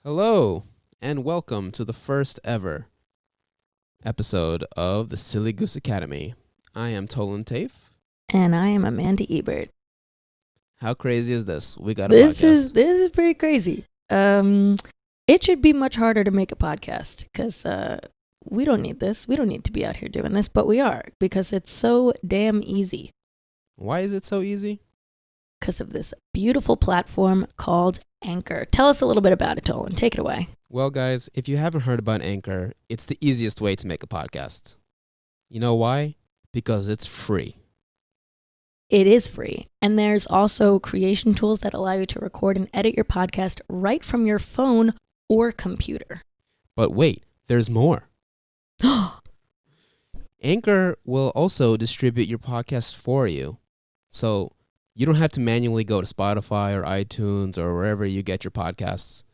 Hello, and welcome to the first ever episode of the Silly Goose Academy. I am Tolan Tafe. And I am Amanda Ebert. How crazy is this? We got a podcast. This is pretty crazy. It should be much harder to make a podcast because we don't need this. We don't need to be out here doing this, but we are because it's so damn easy. Why is it so easy? Because of this beautiful platform called Anchor. Tell us a little bit about it, Tolan. Take it away. Well, guys, if you haven't heard about Anchor, it's the easiest way to make a podcast. You know why? Because it's free. It is free. And there's also creation tools that allow you to record and edit your podcast right from your phone or computer. But wait, there's more. Anchor will also distribute your podcast for you. So you don't have to manually go to Spotify or iTunes or wherever you get your podcasts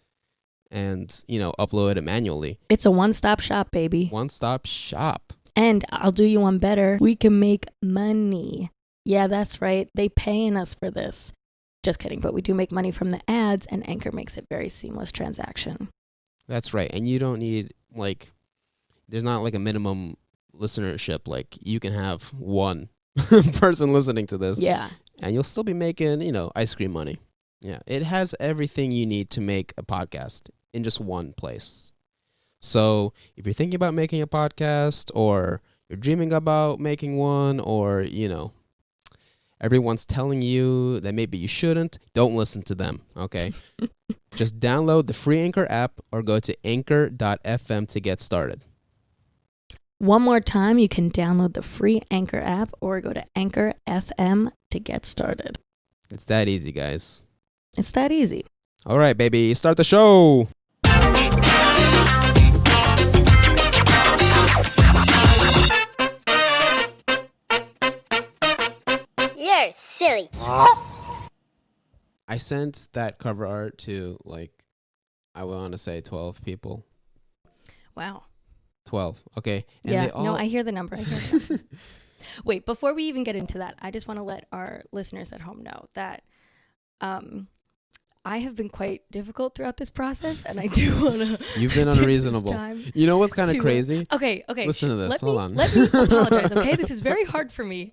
and, upload it manually. It's a one-stop shop, baby. One-stop shop. And I'll do you one better. We can make money. Yeah, that's right. They paying us for this. Just kidding. But we do make money from the ads, and Anchor makes it very seamless transaction. That's right. And you don't need, there's not a minimum listenership. You can have one person listening to this. Yeah. And you'll still be making, ice cream money. Yeah. It has everything you need to make a podcast in just one place. So if you're thinking about making a podcast or you're dreaming about making one or, everyone's telling you that maybe you shouldn't, don't listen to them, okay? Just download the free Anchor app or go to anchor.fm to get started. One more time, you can download the free Anchor app or go to Anchor FM to get started. It's that easy, guys. It's that easy. All right, baby, start the show. You're silly. I sent that cover art to, I want to say 12 people. Wow. 12, okay. And yeah, they all... no, I hear the number. Wait, before we even get into that, I just want to let our listeners at home know that I have been quite difficult throughout this process, and I do want to... You've been unreasonable. You know what's kind of crazy? Okay. Listen to this. Hold on. Let me apologize, okay? This is very hard for me.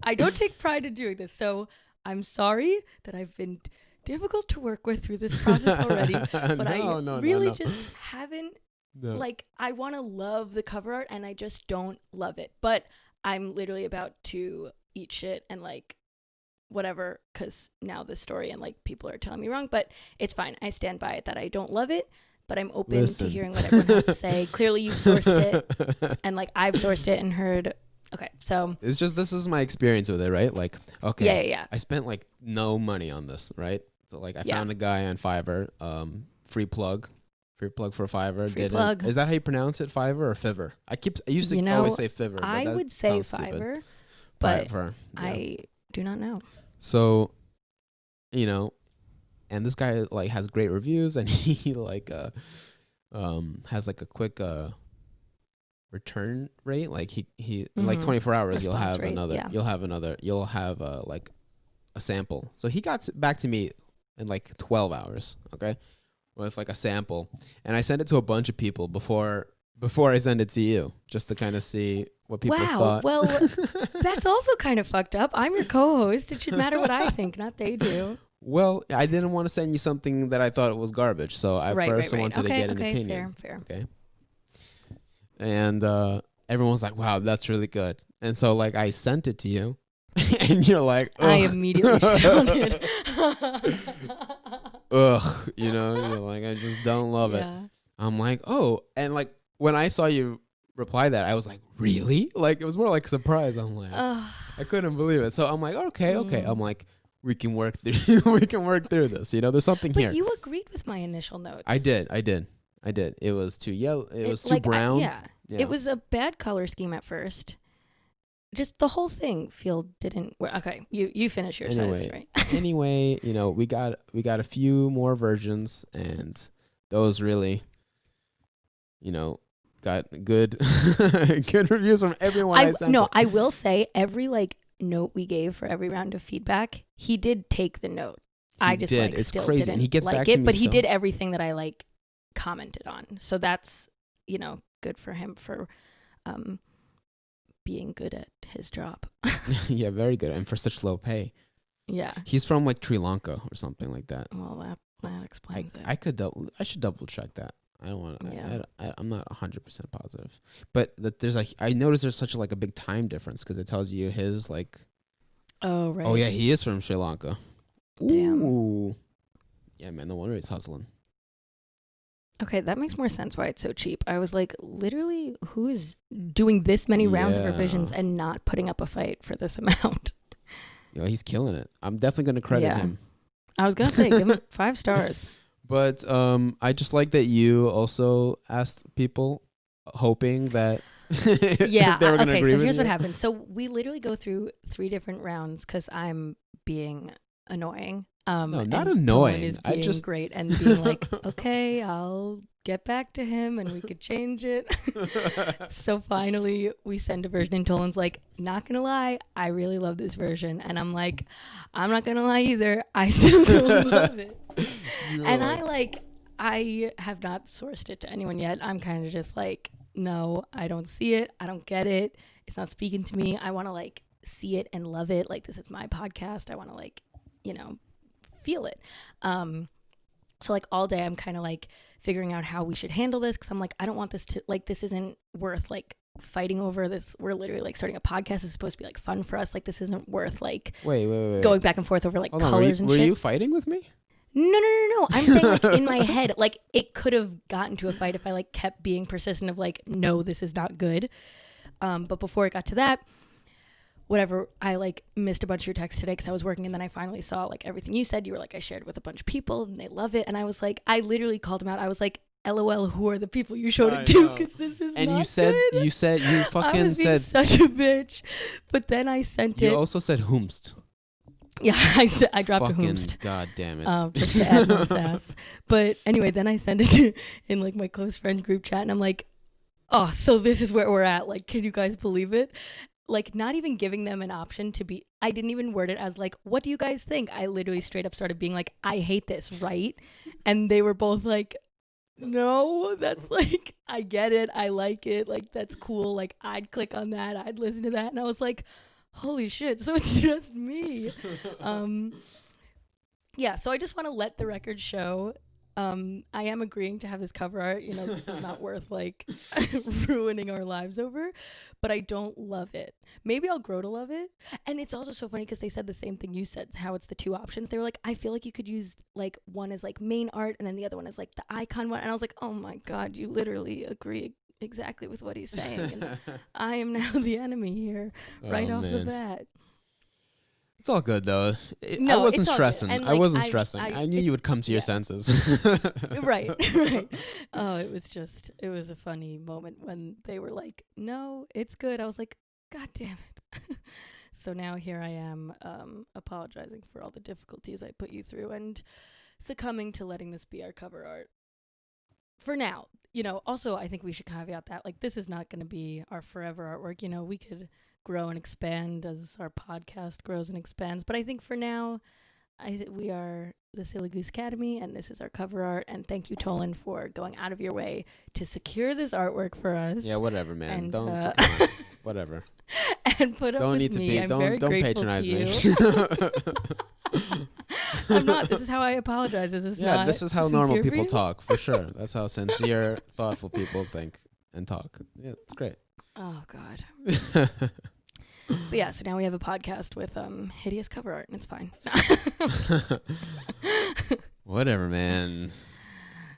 I don't take pride in doing this, so I'm sorry that I've been difficult to work with through this process already, but I really just haven't... No. I want to love the cover art, and I just don't love it. But I'm literally about to eat shit and whatever, because now this story and people are telling me wrong, but it's fine. I stand by it that I don't love it, but I'm open to hearing what everyone has to say. Clearly you've sourced it, and I've sourced it and heard. Okay, so it's just, this is my experience with it, right? Okay, yeah. I spent no money on this, right? So I found a guy on Fiverr, free plug for Fiverr. Free plug. Is that how you pronounce it, Fiverr or Fiverr? I used to always say Fiverr. I would say Fiverr, but Fiverr, yeah. I do not know. So, and this guy has great reviews, and he has a quick return rate. He in 24 hours you'll have a sample. So he got back to me in 12 hours, okay? With a sample, and I sent it to a bunch of people before I send it to you, just to kind of see what people thought. Well, that's also kind of fucked up. I'm your co-host. It should matter what I think, not they do. Well, I didn't want to send you something that I thought was garbage, so I first wanted to get an opinion. Fair. Okay. And everyone was like, "Wow, that's really good." And so I sent it to you, and you're like, ugh. I immediately found it. Ugh, you're I just don't love it. I'm like, oh, and when I saw you reply that, I was like, really? It was more surprise. I'm like, I couldn't believe it. So I'm like, okay. I'm like, we can work through this. There's something here. But you agreed with my initial notes. I did. It was too yellow. It was too brown. Yeah. It was a bad color scheme at first. Just the whole thing didn't work. Okay, you finish your sentence, right? Anyway, we got a few more versions, and those really, got good good reviews from everyone I sent. No, I will say every note we gave for every round of feedback, he did take the note. I just it's still crazy. didn't And he gets like back it, to me, but he did everything that I commented on. So that's, good for him for being good at his job. Yeah, very good. And for such low pay. Yeah. He's from like Sri Lanka or something like that. Well, that explains it. I should double check that. I don't want to. Yeah. I'm not 100% positive, but that there's I noticed there's such a big time difference because it tells you his like. Oh right. Oh yeah, he is from Sri Lanka. Damn. Ooh. Yeah, man. No wonder he's hustling. Okay, that makes more sense why it's so cheap. I was like, literally, who is doing this many rounds of revisions and not putting up a fight for this amount? Yo, he's killing it. I'm definitely gonna credit him. I was gonna say, give him 5 stars. But I just like that you also asked people, hoping that yeah. they were gonna okay, agree so with here's you. what happened. So we literally go through 3 different rounds because I'm being annoying. No, not and annoying. Colin is being great and being like, okay, I'll get back to him and we could change it. So finally we send a version and Tolan's like, not gonna lie, I really love this version. And I'm like, I'm not gonna lie either, I still don't love it. And I have not sourced it to anyone yet. I'm kind of just like, no, I don't see it, I don't get it, it's not speaking to me. I want to see it and love it. This is my podcast. I want to feel it. So all day I'm kind of figuring out how we should handle this, because I'm like, I don't want this to this isn't worth fighting over this. We're literally starting a podcast. It's supposed to be fun for us. This isn't worth wait going back and forth over Hold colors on, and shit. Were you fighting with me? No. I'm saying in my head, it could have gotten to a fight if I kept being persistent of no, this is not good. But before it got to that, whatever, I missed a bunch of your texts today because I was working, and then I finally saw everything you said. You were I shared with a bunch of people and they love it, and I was I literally called them out. I was LOL, who are the people you showed it to? Because this is and not you said good. you fucking I was being said such a bitch, but then I sent it. You also said whomst. Yeah, I dropped fucking a whomst. God damn it. Just to add more sass. But anyway, then I sent it in my close friend group chat, and I'm like, oh, so this is where we're at. Can you guys believe it? Not even giving them an option to be, I didn't even word it as what do you guys think? I literally straight up started being I hate this, right? And they were both no, that's I get it, I like it, that's cool, I'd click on that, I'd listen to that. And I was holy shit, so it's just me. Yeah, so I just want to let the record show, I am agreeing to have this cover art. This is not worth ruining our lives over, but I don't love it. Maybe I'll grow to love it. And it's also so funny because they said the same thing you said, how it's the 2 options. They were I feel you could use one as main art and then the other one is the icon one. And I was oh my God, you literally agree exactly with what he's saying. And I am now the enemy here right off the bat. It's all good though. No, I wasn't it's all stressing. good. And, I wasn't stressing. I knew you would come to your senses. Right. Oh, it was a funny moment when they were no, it's good. I was God damn it. So now here I am, apologizing for all the difficulties I put you through and succumbing to letting this be our cover art. For now. Also I think we should caveat that this is not going to be our forever artwork. We could grow and expand as our podcast grows and expands, but I think for now we are the Silly Goose Academy and this is our cover art. And thank you, Tolan, for going out of your way to secure this artwork for us. Yeah, whatever, man. And, come on. Whatever. And put up don't with need to me. be I'm don't very patronize me. I'm not. This is how I apologize. This is how normal people you? talk, for sure. That's how sincere, thoughtful people think and talk. Yeah, it's great. Oh God. But yeah, so now we have a podcast with hideous cover art, and it's fine. Whatever, man.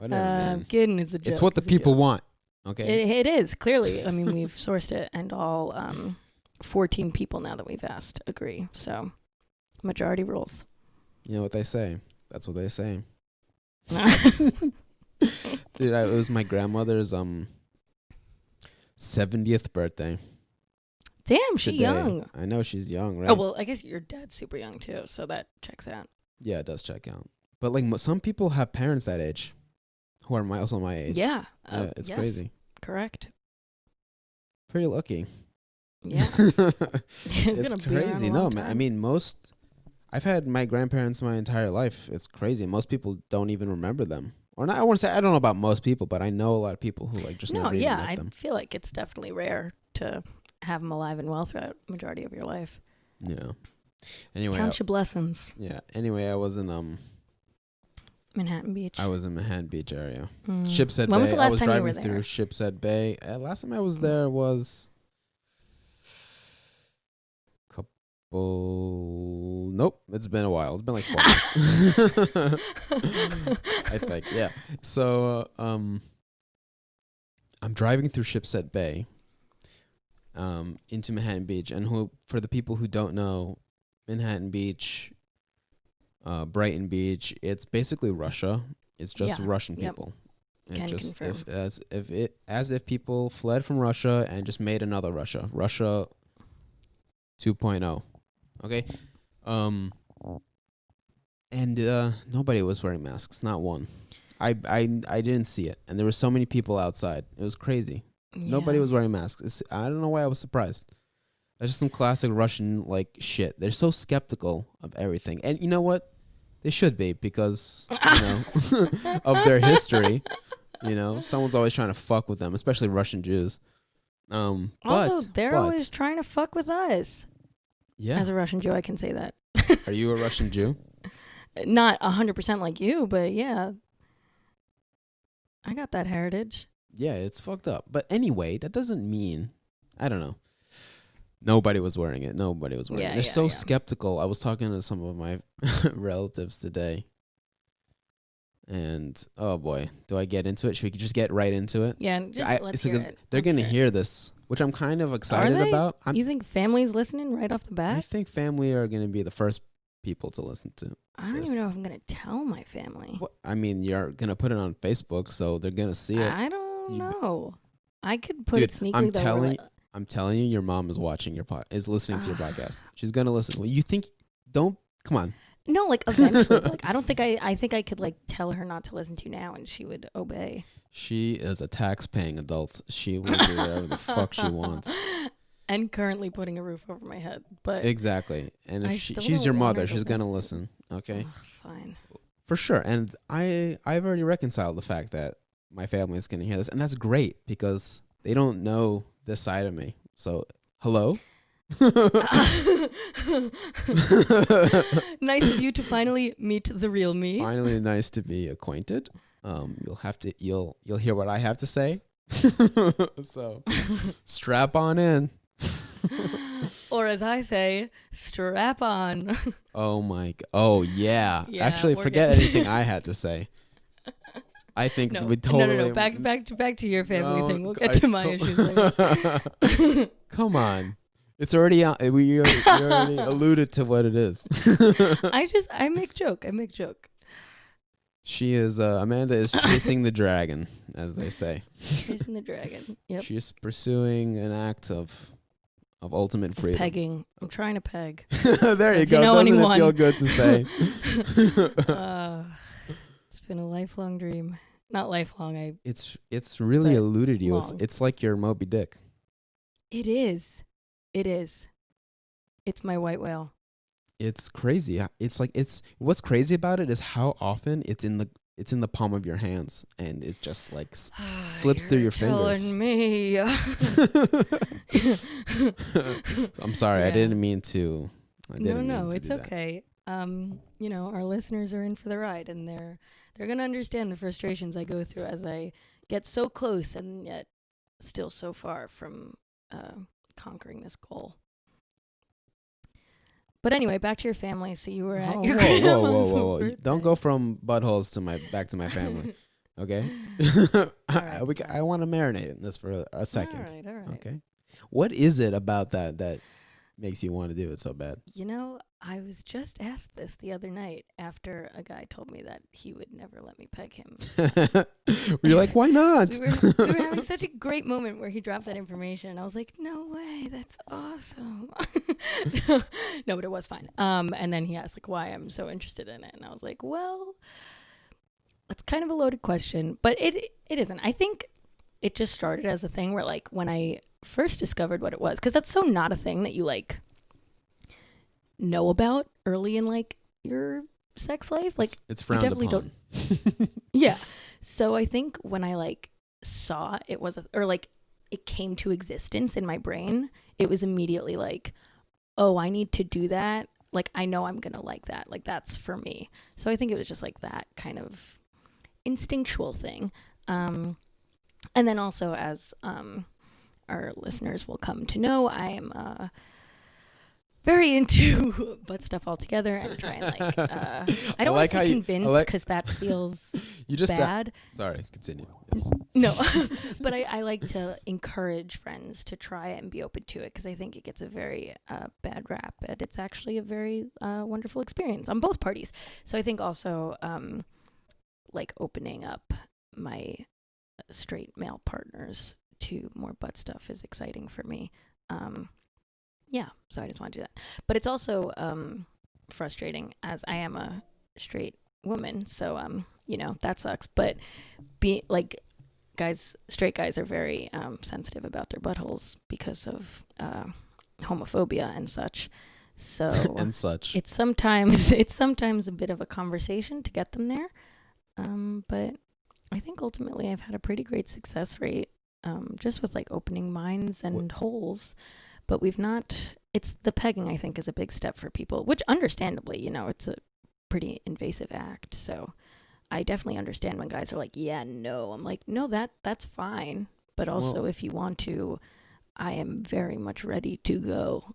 Man. Kidding, it's a joke. It's what the people want. Okay. It is, clearly. I mean, we've sourced it, and all 14 people now that we've asked agree. So, majority rules. You know what they say. That's what they say. Dude, it was my grandmother's 70th birthday. Damn, she's today. Young. I know she's young, right? Oh, well, I guess your dad's super young, too, so that checks out. Yeah, it does check out. But, some people have parents that age who are also my age. Yeah. It's yes, crazy. Correct. Pretty lucky. Yeah. It's crazy. No, man. I mean, I've had my grandparents my entire life. It's crazy. Most people don't even remember them Or not, I want to say I don't know about most people, but I know a lot of people who like just never even met them. I feel like it's definitely rare to have them alive and well throughout the majority of your life. Yeah. Anyway, Count your blessings. Yeah. Anyway, I was in Manhattan Beach. I was in Manhattan Beach area. Mm. Shipshead When Bay. was the last I was time you driving were there? through Shipshead Bay. Last time I was there was Nope, it's been a while. It's been like 4 months. I think, yeah. So, I'm driving through Shipshead Bay, into Manhattan Beach, and for the people who don't know, Manhattan Beach, Brighton Beach, it's basically Russia. It's just Russian people. Can confirm. As if people fled from Russia and just made another Russia. Russia 2.0. Okay. And nobody was wearing masks, not one. I didn't see it, and there were so many people outside. It was crazy. Yeah. Nobody was wearing masks. I don't know why I was surprised. That's just some classic Russian like shit. They're so skeptical of everything, and you know what? They should be, because of their history. Someone's always trying to fuck with them, especially Russian Jews. Also, they're always trying to fuck with us. Yeah. As a Russian Jew, I can say that. Are you a Russian Jew? Not 100% like you, but yeah. I got that heritage. Yeah, it's fucked up. But anyway, that doesn't mean, I don't know. Nobody was wearing it. They're so skeptical. I was talking to some of my relatives today. And, oh boy, do I get into it? Should we just get right into it? Yeah, let's hear it. They're going to hear this, which I'm kind of excited about. You think family's listening right off the bat? I think family are going to be the first people to listen to. I don't even know if I'm going to tell my family. Well, I mean, you're going to put it on Facebook, so they're going to see it. I don't know. I could put it sneakily. I'm telling you, your mom is watching is listening to your podcast. She's going to listen. Well, come on. No, like eventually. Like I don't think I think I could like tell her not to listen to now and she would obey. She is a tax-paying adult. She will do whatever the fuck she wants. And currently putting a roof over my head. But exactly. And if she's your mother, she's going to listen. Okay? Fine. For sure. And I've already reconciled the fact that my family is going to hear this. And that's great, because they don't know this side of me. So, hello? Nice of you to finally meet the real me. Finally nice to be acquainted. You'll hear what I have to say. So strap on in. Or as I say, strap on. Oh my god. Oh yeah. Actually, forget anything I had to say. I think we totally No. Back to your family thing. We'll get to my issues later. Come on. It's already out. We already alluded to what it is. I make joke. She is, Amanda is chasing the dragon, as they say. Chasing the dragon. Yep. She's pursuing an act of ultimate freedom. Pegging. I'm trying to peg. There you go. Doesn't it feel good to say? It's been a lifelong dream. Not lifelong. It's really eluded you. It's like your Moby Dick. It is. It's my white whale. It's crazy. What's crazy about it is how often it's in the palm of your hands, and it's just like slips through your fingers. Telling me. I'm sorry. I didn't mean to. No, it's okay. Our listeners are in for the ride, and they're gonna understand the frustrations I go through as I get so close and yet still so far from conquering this goal. But anyway, back to your family. So you were at your grandma's whoa. Don't go from buttholes back to my family. Okay? I want to marinate in this for a second. All right. Okay. What is it about that makes you want to do it so bad? I was just asked this the other night after a guy told me that he would never let me peg him. Were you like, why not? we were having such a great moment where he dropped that information, and I was like, no way, that's awesome. No, but it was fine. And then he asked like why I'm so interested in it, and I was like, well, it's kind of a loaded question, but it isn't. I think it just started as a thing where like when I first discovered what it was, because that's so not a thing that you like know about early in like your sex life. Like it's frowned upon. Yeah. So I think when I like saw it was or like it came to existence in my brain, it was immediately like, oh, I need to do that. Like, I know I'm gonna like that. Like, that's for me. So I think it was just like that kind of instinctual thing. And then also, as our listeners will come to know, I am very into butt stuff altogether and try and like I don't like want to how say convince because that feels you just bad. Sorry, continue. Yes. No, but I like to encourage friends to try it and be open to it because I think it gets a very bad rap, and it's actually a very wonderful experience on both parties. So I think also like opening up my straight male partners to more butt stuff is exciting for me. Yeah, so I just want to do that. But it's also frustrating as I am a straight woman, so you know, that sucks. But straight guys are very sensitive about their buttholes because of homophobia and such. So and such. It's sometimes a bit of a conversation to get them there. But I think ultimately I've had a pretty great success rate just with like opening minds and holes. But it's the pegging, I think, is a big step for people, which understandably, you know, it's a pretty invasive act. So I definitely understand when guys are like, yeah, no. I'm like, no, that's fine. But also if you want to, I am very much ready to go.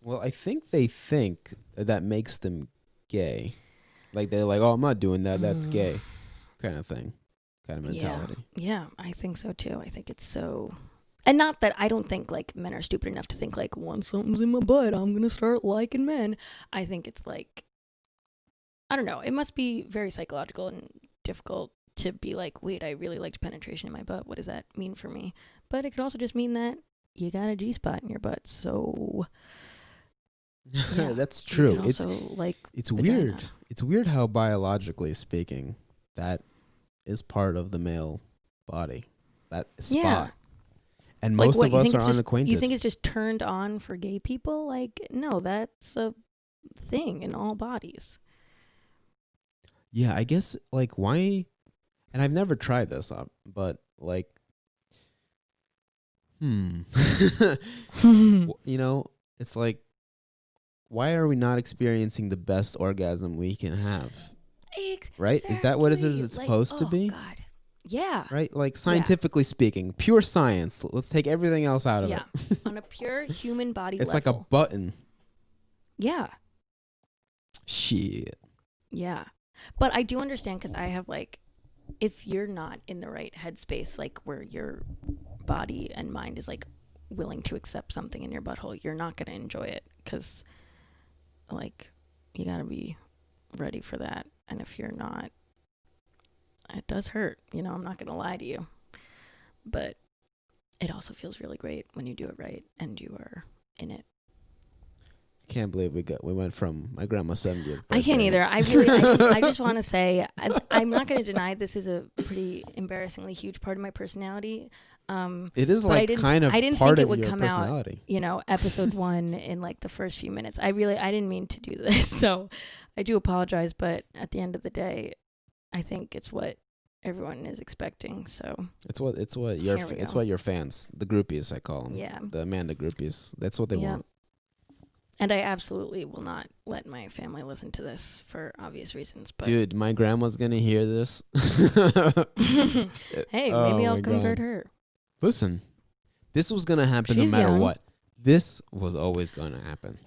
Well, I think they think that makes them gay. Like they're like, oh, I'm not doing that. That's gay kind of thing, kind of mentality. Yeah, I think so too. I think it's so... And not that I don't think like men are stupid enough to think like once something's in my butt, I'm going to start liking men. I think it's like, I don't know. It must be very psychological and difficult to be like, wait, I really liked penetration in my butt. What does that mean for me? But it could also just mean that you got a G-spot in your butt. So yeah, that's true. It's like it's vagina. weird. It's weird how biologically speaking, that is part of the male body. That spot. Yeah. And most like, of what, us are unacquainted. You think it's just turned on for gay people? Like, no, that's a thing in all bodies. Yeah, I guess, like, why... And I've never tried this, but, like... You know, it's like, why are we not experiencing the best orgasm we can have? Right? Exactly. Is that what it's supposed to be? God. Yeah. Right? Like, scientifically speaking, pure science. Let's take everything else out of it. On a pure human body it's level. like a button. Yeah. Shit. Yeah. But I do understand because I have like, if you're not in the right headspace, like where your body and mind is like willing to accept something in your butthole, you're not going to enjoy it because like you got to be ready for that. And if you're not, it does hurt. You know, I'm not going to lie to you. But it also feels really great when you do it right and you are in it. I can't believe we went from my grandma's 70th birthday. I can't either. I just want to say I'm not going to deny this is a pretty embarrassingly huge part of my personality. It is like kind of I didn't part think it of would your come personality. out, you know, episode 1 in like the first few minutes. I didn't mean to do this, so I do apologize. But at the end of the day, I think it's what everyone is expecting. So it's what your fans, the groupies, I call them. Yeah, the Amanda groupies. That's what they want. And I absolutely will not let my family listen to this for obvious reasons. But dude, my grandma's gonna hear this. Hey, maybe I'll convert her. Listen, this was gonna happen She's no matter young. what. This was always gonna happen.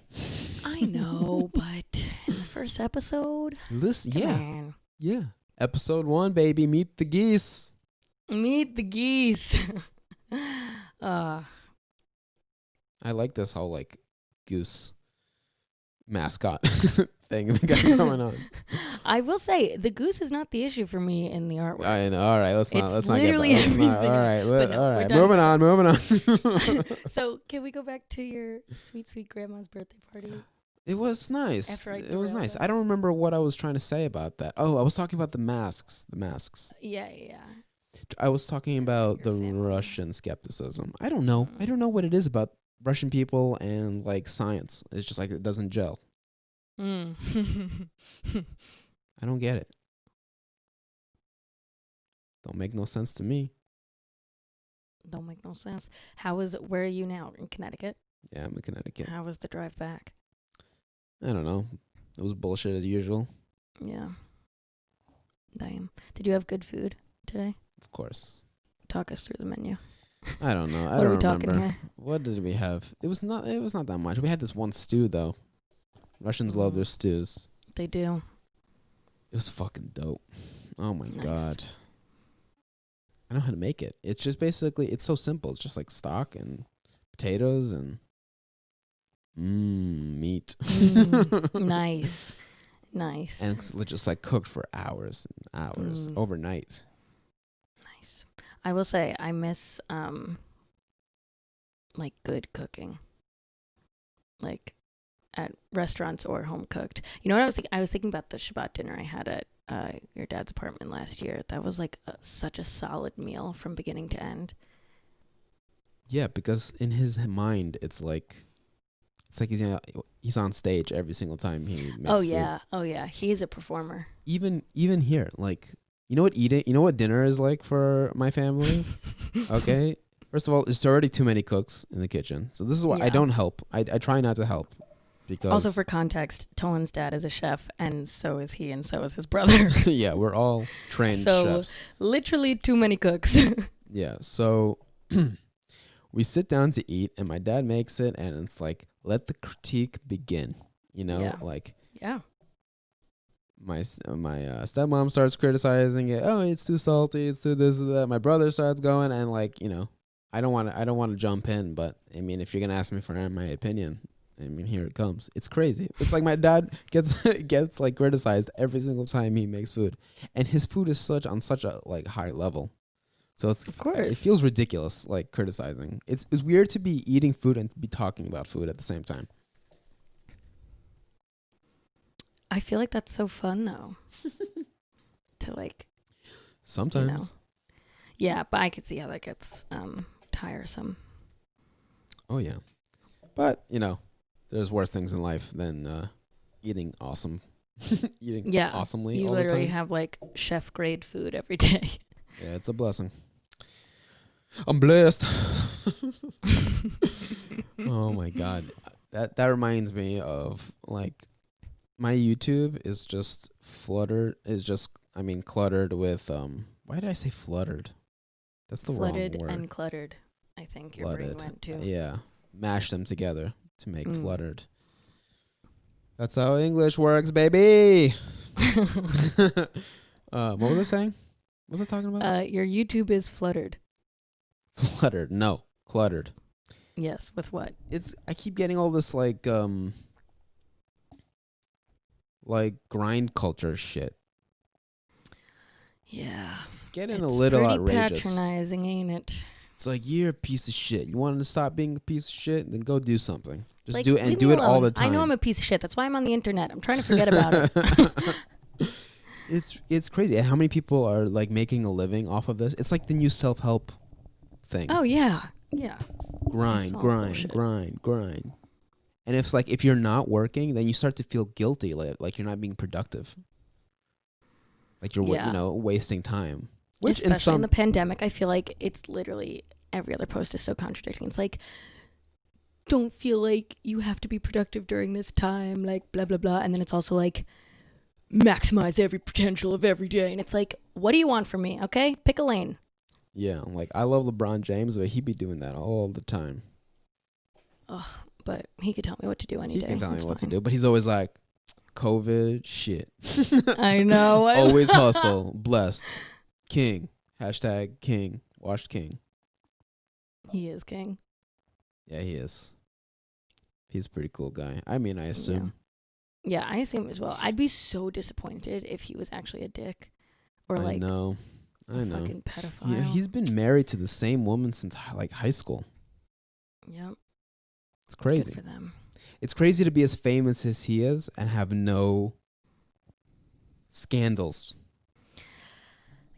I know, but in the first episode, listen, yeah. Episode 1, baby, meet the geese. Meet the geese. I like this whole like goose mascot thing we got going on. I will say the goose is not the issue for me in the artwork. I know. All right, let's not literally get everything. all right, No, all right. we're done. Moving on. So can we go back to your sweet grandma's birthday party? It was nice. It was nice. I don't remember what I was trying to say about that. Oh, I was talking about the masks. Yeah. I was talking about the Russian skepticism. I don't know. I don't know what it is about Russian people and like science. It's just like it doesn't gel. I don't get it. Don't make no sense to me. Don't make no sense. Where are you now? In Connecticut? Yeah, I'm in Connecticut. How was the drive back? I don't know. It was bullshit as usual. Yeah. Damn. Did you have good food today? Of course. Talk us through the menu. I don't know. I What are we don't talking remember. here? What did we have? It was not that much. We had this one stew though. Russians love their stews. They do. It was fucking dope. Oh my Nice. god. I know how to make it. It's just basically, it's so simple. It's just like stock and potatoes and meat. Nice. Nice. And it's just like cooked for hours and hours overnight. Nice. I will say I miss like good cooking. Like at restaurants or home cooked. You know what I was thinking? I was thinking about the Shabbat dinner I had at your dad's apartment last year. That was like such a solid meal from beginning to end. Yeah, because in his mind, it's like he's on stage every single time he makes food. Oh yeah, he's a performer. Even here, like, you know what dinner is like for my family? Okay, first of all, there's already too many cooks in the kitchen, so this is why I don't help. I try not to help. Because also, for context, Tolan's dad is a chef, and so is he, and so is his brother. Yeah, we're all trained chefs. Literally too many cooks. Yeah, so we sit down to eat, and my dad makes it, and it's like, let the critique begin. You know, like, yeah. My stepmom starts criticizing it. Oh, it's too salty. It's too this and that. My brother starts going, and like, you know, I don't want to jump in, but I mean, if you're gonna ask me for my opinion, I mean, here it comes. It's crazy. It's like my dad gets like criticized every single time he makes food, and his food is on such a like high level. So it's, of course, it feels ridiculous, like criticizing. It's weird to be eating food and to be talking about food at the same time. I feel like that's so fun though. To like, sometimes, you know. Yeah, but I could see how that gets tiresome. Oh yeah, but you know, there's worse things in life than eating awesome, awesomely. You all literally the time. have like chef grade food every day. Yeah, it's a blessing. I'm blessed. Oh my god, that reminds me of like my YouTube is just cluttered with why did I say fluttered? That's the Flooded wrong word. and cluttered. I think your brain went to. Yeah, mash them together to make fluttered. That's how English works, baby. What was I saying? What was I talking about? Your YouTube is fluttered. Fluttered. No, cluttered. Yes, with what? I keep getting all this like grind culture shit. Yeah. It's getting a little outrageous. It's patronizing, ain't it? It's like, you're a piece of shit. You want to stop being a piece of shit? Then go do something. Just like, do it all the time. I know I'm a piece of shit. That's why I'm on the internet. I'm trying to forget about it. It's crazy. And how many people are like making a living off of this? It's like the new self-help thing. Oh yeah. Yeah. Grind. And if you're not working, then you start to feel guilty, like you're not being productive. Like you're wasting time. Which especially in the pandemic, I feel like it's literally every other post is so contradicting. It's like, don't feel like you have to be productive during this time, like blah blah blah, and then it's also like maximize every potential of every day, and it's like, what do you want from me? Okay, pick a lane. Yeah, like I love LeBron James, but he be doing that all the time. Ugh, but he could tell me what to do any day. He can tell me what to do, but he's always like, COVID shit. I know. Always hustle, blessed, king, #king, washed king. He is king. Yeah, he is. He's a pretty cool guy. I mean, I assume. Yeah, I assume as well. I'd be so disappointed if he was actually a dick. Or like, I know. Fucking pedophile. You know, he's been married to the same woman since like high school. Yep. It's crazy. Good for them. It's crazy to be as famous as he is and have no scandals.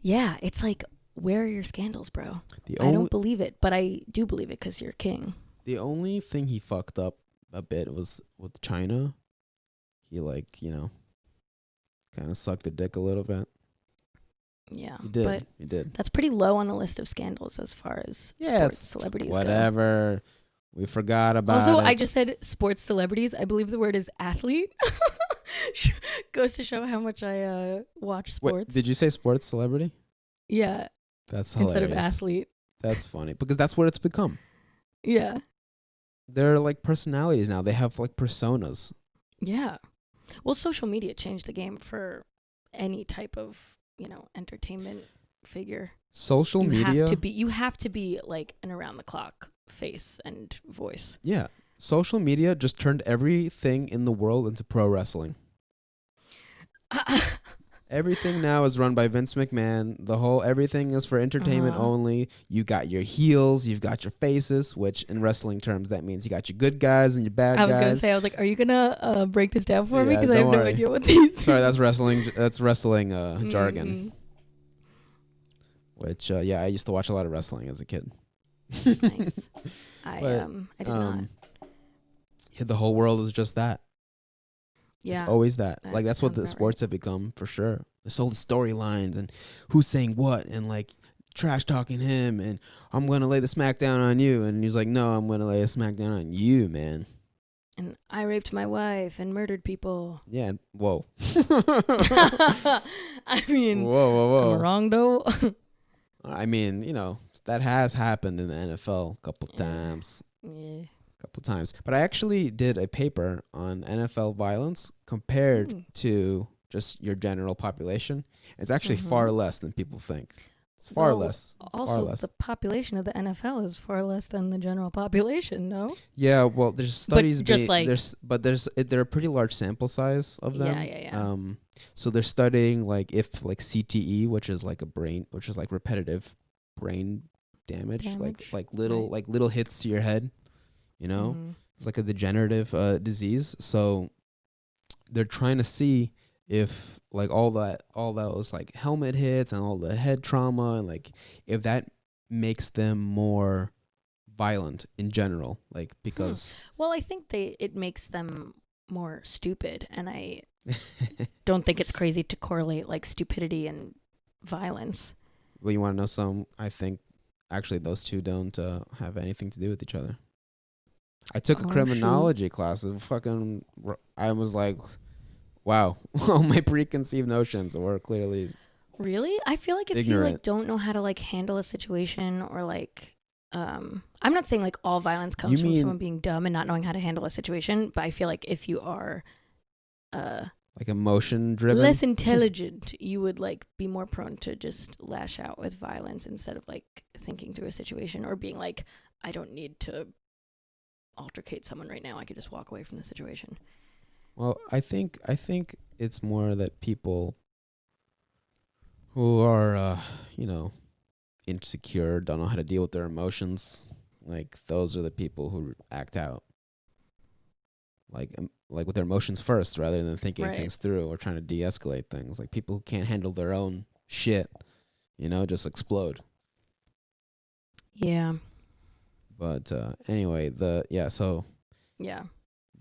Yeah, it's like, where are your scandals, bro? I don't believe it, but I do believe it because you're king. The only thing he fucked up a bit was with China. He kind of sucked a dick a little bit. Yeah, You did. but You did. that's pretty low on the list of scandals as far as sports celebrities go. Whatever. We forgot about Also, it. I just said sports celebrities. I believe the word is athlete. Goes to show how much I watch sports. Wait, did you say sports celebrity? Yeah. That's hilarious. Instead of athlete. That's funny because that's what it's become. Yeah. They're like personalities now. They have like personas. Yeah. Well, social media changed the game for any type of, entertainment figure. Social media. You have to be like an around the clock face and voice. Yeah. Social media just turned everything in the world into pro wrestling. Everything now is run by Vince McMahon. Everything is for entertainment only. You got your heels, you've got your faces, which in wrestling terms, that means you got your good guys and your bad guys. I was going to say, are you going to break this down for me? Because I have no idea what these Sorry, that's wrestling jargon. Which, I used to watch a lot of wrestling as a kid. Nice. I did not. Yeah, the whole world is just that. Yeah. It's always that. Like, that's what the sports have become, for sure. There's all the storylines and who's saying what and, like, trash talking him and I'm going to lay the smack down on you. And he's like, no, I'm going to lay a smack down on you, man. And I raped my wife and murdered people. Yeah. Whoa. I mean, whoa. I'm wrong, though. I mean, that has happened in the NFL a couple times. Yeah. Couple times. But I actually did a paper on NFL violence compared to just your general population. It's actually far less than people think. It's far less. Also, the population of the NFL is far less than the general population, no? Yeah, well, there's studies they're a pretty large sample size of them. Yeah. So they're studying like if like CTE, which is like repetitive brain damage. like little hits to your head. It's like a degenerative disease. So they're trying to see if like all those like helmet hits and all the head trauma and like if that makes them more violent in general, like because well, I think it makes them more stupid, and I don't think it's crazy to correlate like stupidity and violence. Well, you want to know some? I think actually those two don't have anything to do with each other. I took a criminology class. I was like, wow, all my preconceived notions were clearly really. I feel like if ignorant. you like don't know how to like handle a situation or like, I'm not saying like all violence comes from someone being dumb and not knowing how to handle a situation, but I feel like if you are, like emotion driven, less intelligent, you would like be more prone to just lash out with violence instead of like thinking through a situation or being like, I don't need to altercate someone right now. I could just walk away from the situation. Well, I think it's more that people who are insecure, don't know how to deal with their emotions, like those are the people who act out like with their emotions first rather than thinking things through or trying to de-escalate things. Like people who can't handle their own shit, just explode. Yeah. But anyway, that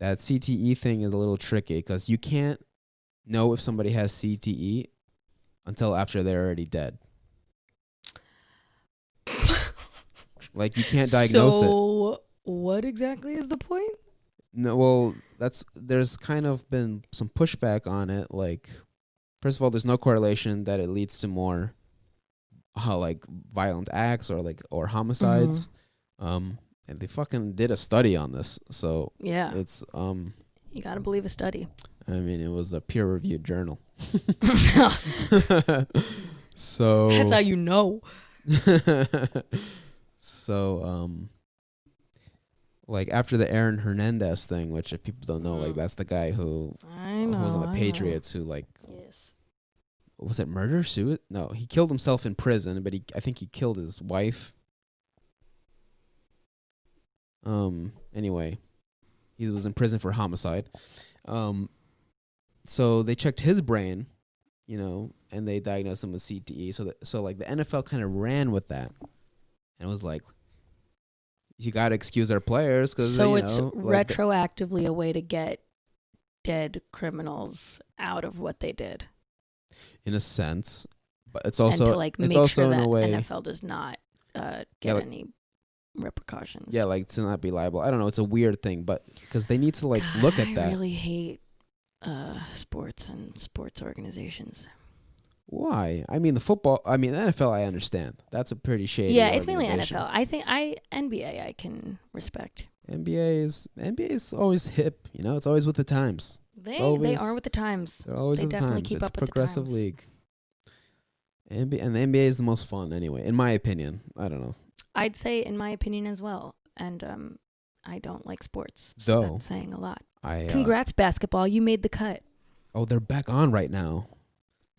CTE thing is a little tricky because you can't know if somebody has CTE until after they're already dead. Like you can't diagnose it. So what exactly is the point? No, well, there's kind of been some pushback on it. Like, first of all, there's no correlation that it leads to more violent acts or homicides. And they fucking did a study on this. So yeah, it's you gotta believe a study. I mean, it was a peer-reviewed journal. So that's how you know. So like after the Aaron Hernandez thing, which if people don't know, like that's the guy who was on the Patriots who yes. Was it murder? Suicide? No, he killed himself in prison, but I think he killed his wife. Anyway, he was in prison for homicide. So they checked his brain, and they diagnosed him with CTE. So like the NFL kind of ran with that, and was like, you got to excuse our players because it's retroactively a way to get dead criminals out of what they did. In a sense, But it's and also to like it's make also sure in that a way NFL does not get like- any repercussions. yeah, like to not be liable. I don't know. It's a weird thing, but because they need to like God, look at that. I really hate sports and sports organizations. Why? I mean, the NFL. I understand. That's a pretty shady. Yeah, it's mainly organization. NFL. I think NBA I can respect. NBA is always hip. You know, it's always with the times. They always- are with the times. They're always They with the definitely times. keep It's up a with the progressive times. league. And the NBA is the most fun anyway, in my opinion. I don't know. I'd say, in my opinion, as well. And I don't like sports. Though, So that's saying a lot. I Congrats, basketball! You made the cut. oh, they're back on right now.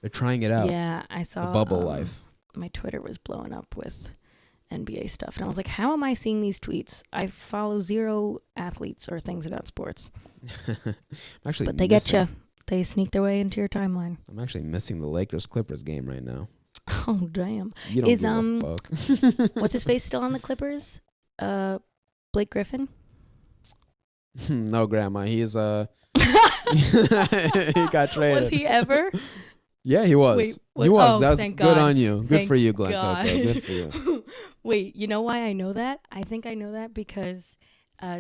They're trying it out. Yeah, I saw The bubble life. My Twitter was blowing up with NBA stuff, and I was like, "How am I seeing these tweets? I follow 0 athletes or things about sports, Actually, but they get you. They sneak their way into your timeline." I'm actually missing the Lakers-Clippers game right now. Oh damn! You don't Is, give a fuck. What's his face still on the Clippers? Blake Griffin. No, Grandma. He's he got traded. Was he ever? Yeah, he was. Wait, he was. oh, That's thank good God. on you. Good Thank for you, Glenn God. Coco. Good for you. Wait, you know why I know that? I think I know that because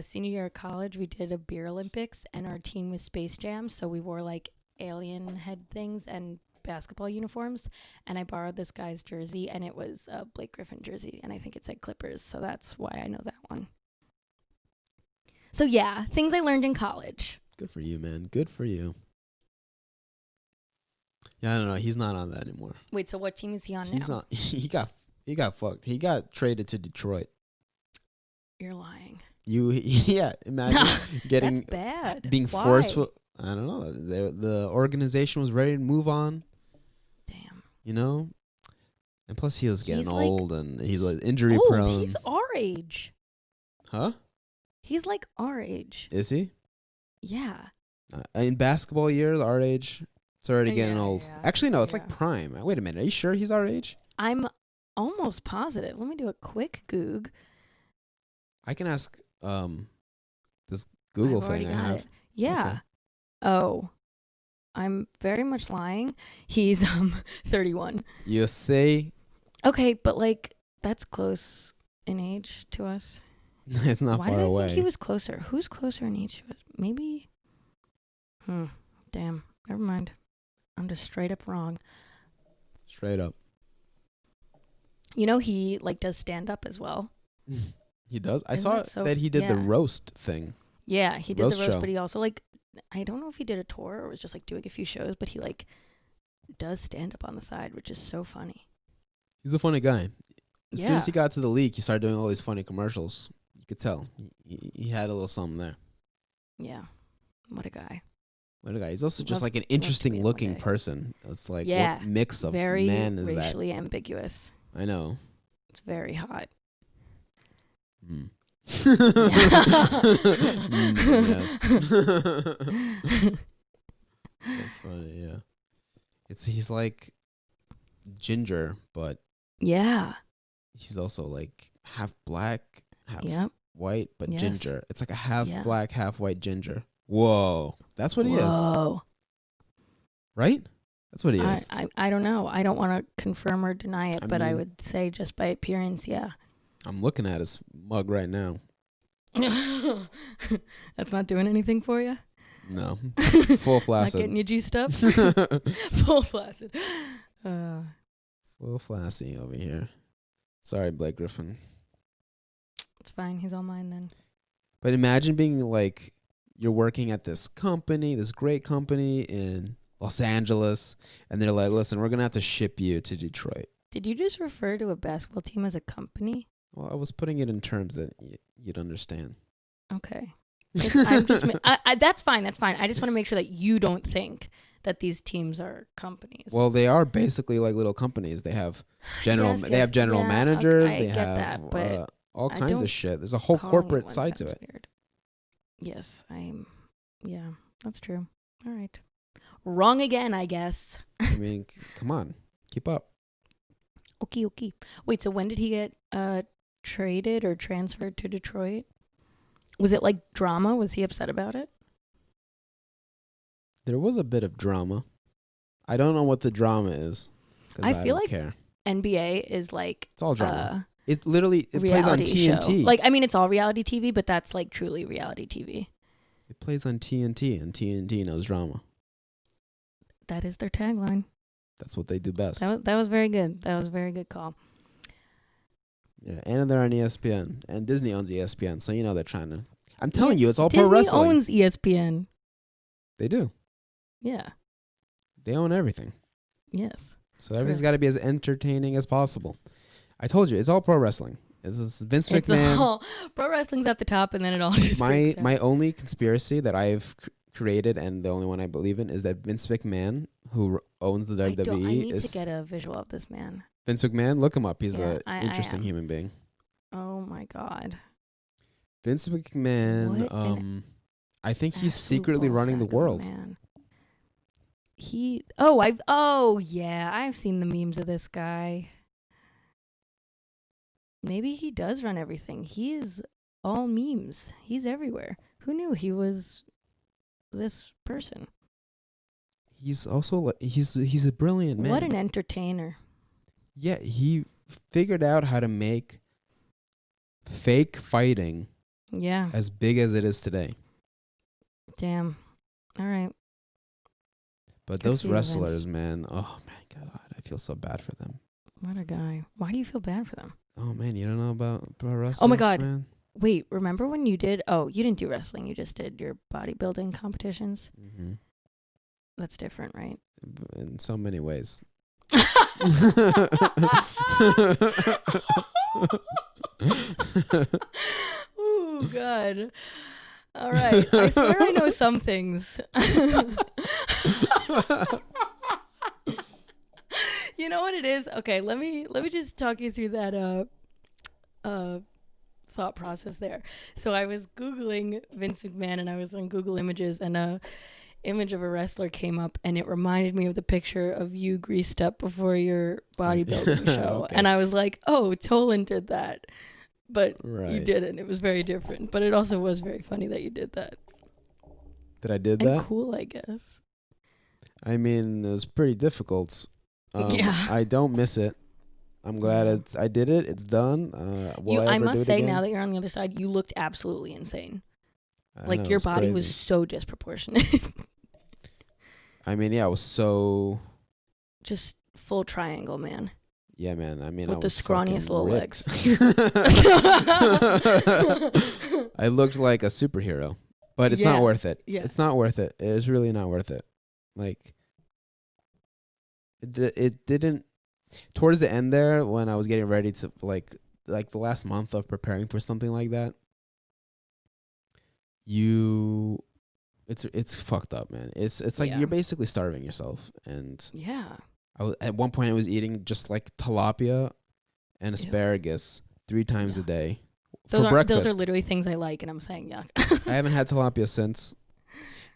senior year of college, we did a beer Olympics, and our team was Space Jam, so we wore like alien head things and basketball uniforms, and I borrowed this guy's jersey, and it was a Blake Griffin jersey, and I think it said Clippers, so that's why I know that one. So yeah, things I learned in college. Good for you, man. Good for you. Yeah, I don't know. He's not on that anymore. Wait, so what team is he on He's now? not. He got fucked. He got traded to Detroit. You're lying. Yeah. Imagine getting That's bad. being Why? forceful. I don't know. The organization was ready to move on. Damn. You know, and plus he was getting He's, like, old and he's like injury Old. prone. He's our age. Huh? He's like our age. Is he? Yeah. In basketball years, our age, it's already getting Yeah, old. yeah, Actually, no, it's yeah. like prime. Wait a minute. Are you sure he's our age? I'm almost positive. Let me do a quick Goog. I can ask this Google I've already thing I got have. it. Yeah. Okay. Oh. I'm very much lying. He's 31. You say Okay, but like that's close in age to us. it's not Why far did I away. think he was closer? Who's closer in age to us? Maybe. Damn. Never mind. I'm just straight up wrong. Straight up. You know he like does stand up as well. He does. I Isn't saw that so- that he did the yeah. roast thing. Yeah, he did Roast the roast, show. but he also like I don't know if he did a tour or was just like doing a few shows, but he like does stand up on the side, which is so funny. He's a funny guy. As soon as he Yeah. got to the league, he started doing all these funny commercials. You could tell. He had a little something there. Yeah. What a guy. What a guy. He's also just Love- like an love to be interesting one looking guy. person. It's like Yeah, what mix of Very man is that? racially ambiguous. I know. It's very hot. Mm. Yes. That's funny, yeah. He's like ginger, but Yeah. he's also like half black, half Yep. white, but Yes. ginger. It's like a half Yeah. black, half white ginger. Whoa. That's what he is. Whoa. Right? That's what he is. I don't know. I don't want to confirm or deny it, I but I mean- would say just by appearance, yeah. I'm looking at his mug right now. That's not doing anything for you? No. Full Not flaccid. getting you juiced up? Full flaccid. Full flaccid over here. Sorry, Blake Griffin. It's fine. He's all mine then. But imagine being like, you're working at this company, this great company in Los Angeles, and they're like, listen, we're going to have to ship you to Detroit. Did you just refer to a basketball team as a company? Well, I was putting it in terms that you'd understand. Okay. I'm just that's fine. That's fine. I just want to make sure that you don't think that these teams are companies. Well, they are basically like little companies. They have Yes, they have general yeah, managers. I they get have that, but all I kinds don't- of shit. There's a whole calling corporate one side to sounds it. weird. Yes, yeah, that's true. All right. Wrong again, I guess. I mean, come on, keep up. Okay. Wait, so when did he get traded or transferred to Detroit? Was it like drama? Was he upset about it? There was a bit of drama. I don't know what the drama is, 'cause I feel don't like care. NBA is like It's all drama. It plays on TNT. show. Like, I mean, it's all reality TV, but that's like truly reality TV. It plays on TNT, and TNT knows drama. That is their tagline. That's what they do best. That was very good. That was a very good call. Yeah, and they're on ESPN, and Disney owns ESPN, so they're trying to. I'm telling you, it's all Disney pro wrestling. owns ESPN. They do. Yeah. They own everything. Yes. So everything's got to be as entertaining as possible. I told you, it's all pro wrestling. It's Vince McMahon. Pro wrestling's at the top, and then it all just my only conspiracy that I've created, and the only one I believe in, is that Vince McMahon, who owns the WWE, I need to get a visual of this man. Vince McMahon, look him up. He's an interesting human being. Oh my God. Vince McMahon, I think he's secretly running the world. I've seen the memes of this guy. Maybe he does run everything. He is all memes. He's everywhere. Who knew he was this person? He's also he's a brilliant man. What an entertainer. Yeah, he figured out how to make fake fighting as big as it is today. Damn. All right. But those wrestlers, man, oh my God, I feel so bad for them. What a guy. Why do you feel bad for them? Oh man, you don't know about pro wrestling? Oh my God. Man? Wait, remember when you did, you didn't do wrestling, you just did your bodybuilding competitions? Mm-hmm. That's different, right? In so many ways. Oh God. All right. I swear I know some things. You know what it is? Okay, let me just talk you through that thought process there. So I was Googling Vince McMahon, and I was on Google Images, and a image of a wrestler came up, and it reminded me of the picture of you greased up before your bodybuilding show. Okay. And I was like, oh, Tolan did that. But right. You didn't. It was very different. But it also was very funny that you did that. That I did and that? Cool, I guess. I mean, it was pretty difficult. Yeah. I don't miss it. I'm glad I did it. It's done. I must say, now that you're on the other side, you looked absolutely insane. Like, your body was so disproportionate. I mean, yeah, I was so... Just full triangle, man. Yeah, man. I mean, with the scrawniest little legs. I looked like a superhero, but it's not worth it. Yeah. It's not worth it. It's really not worth it. Like, it didn't... Towards the end there, when I was getting ready to, like the last month of preparing for something like that, it's fucked up, man. It's like you're basically starving yourself. And at one point I was eating just like tilapia and asparagus 3 times a day for breakfast. Those are literally things I like, and I'm saying yuck. I haven't had tilapia since.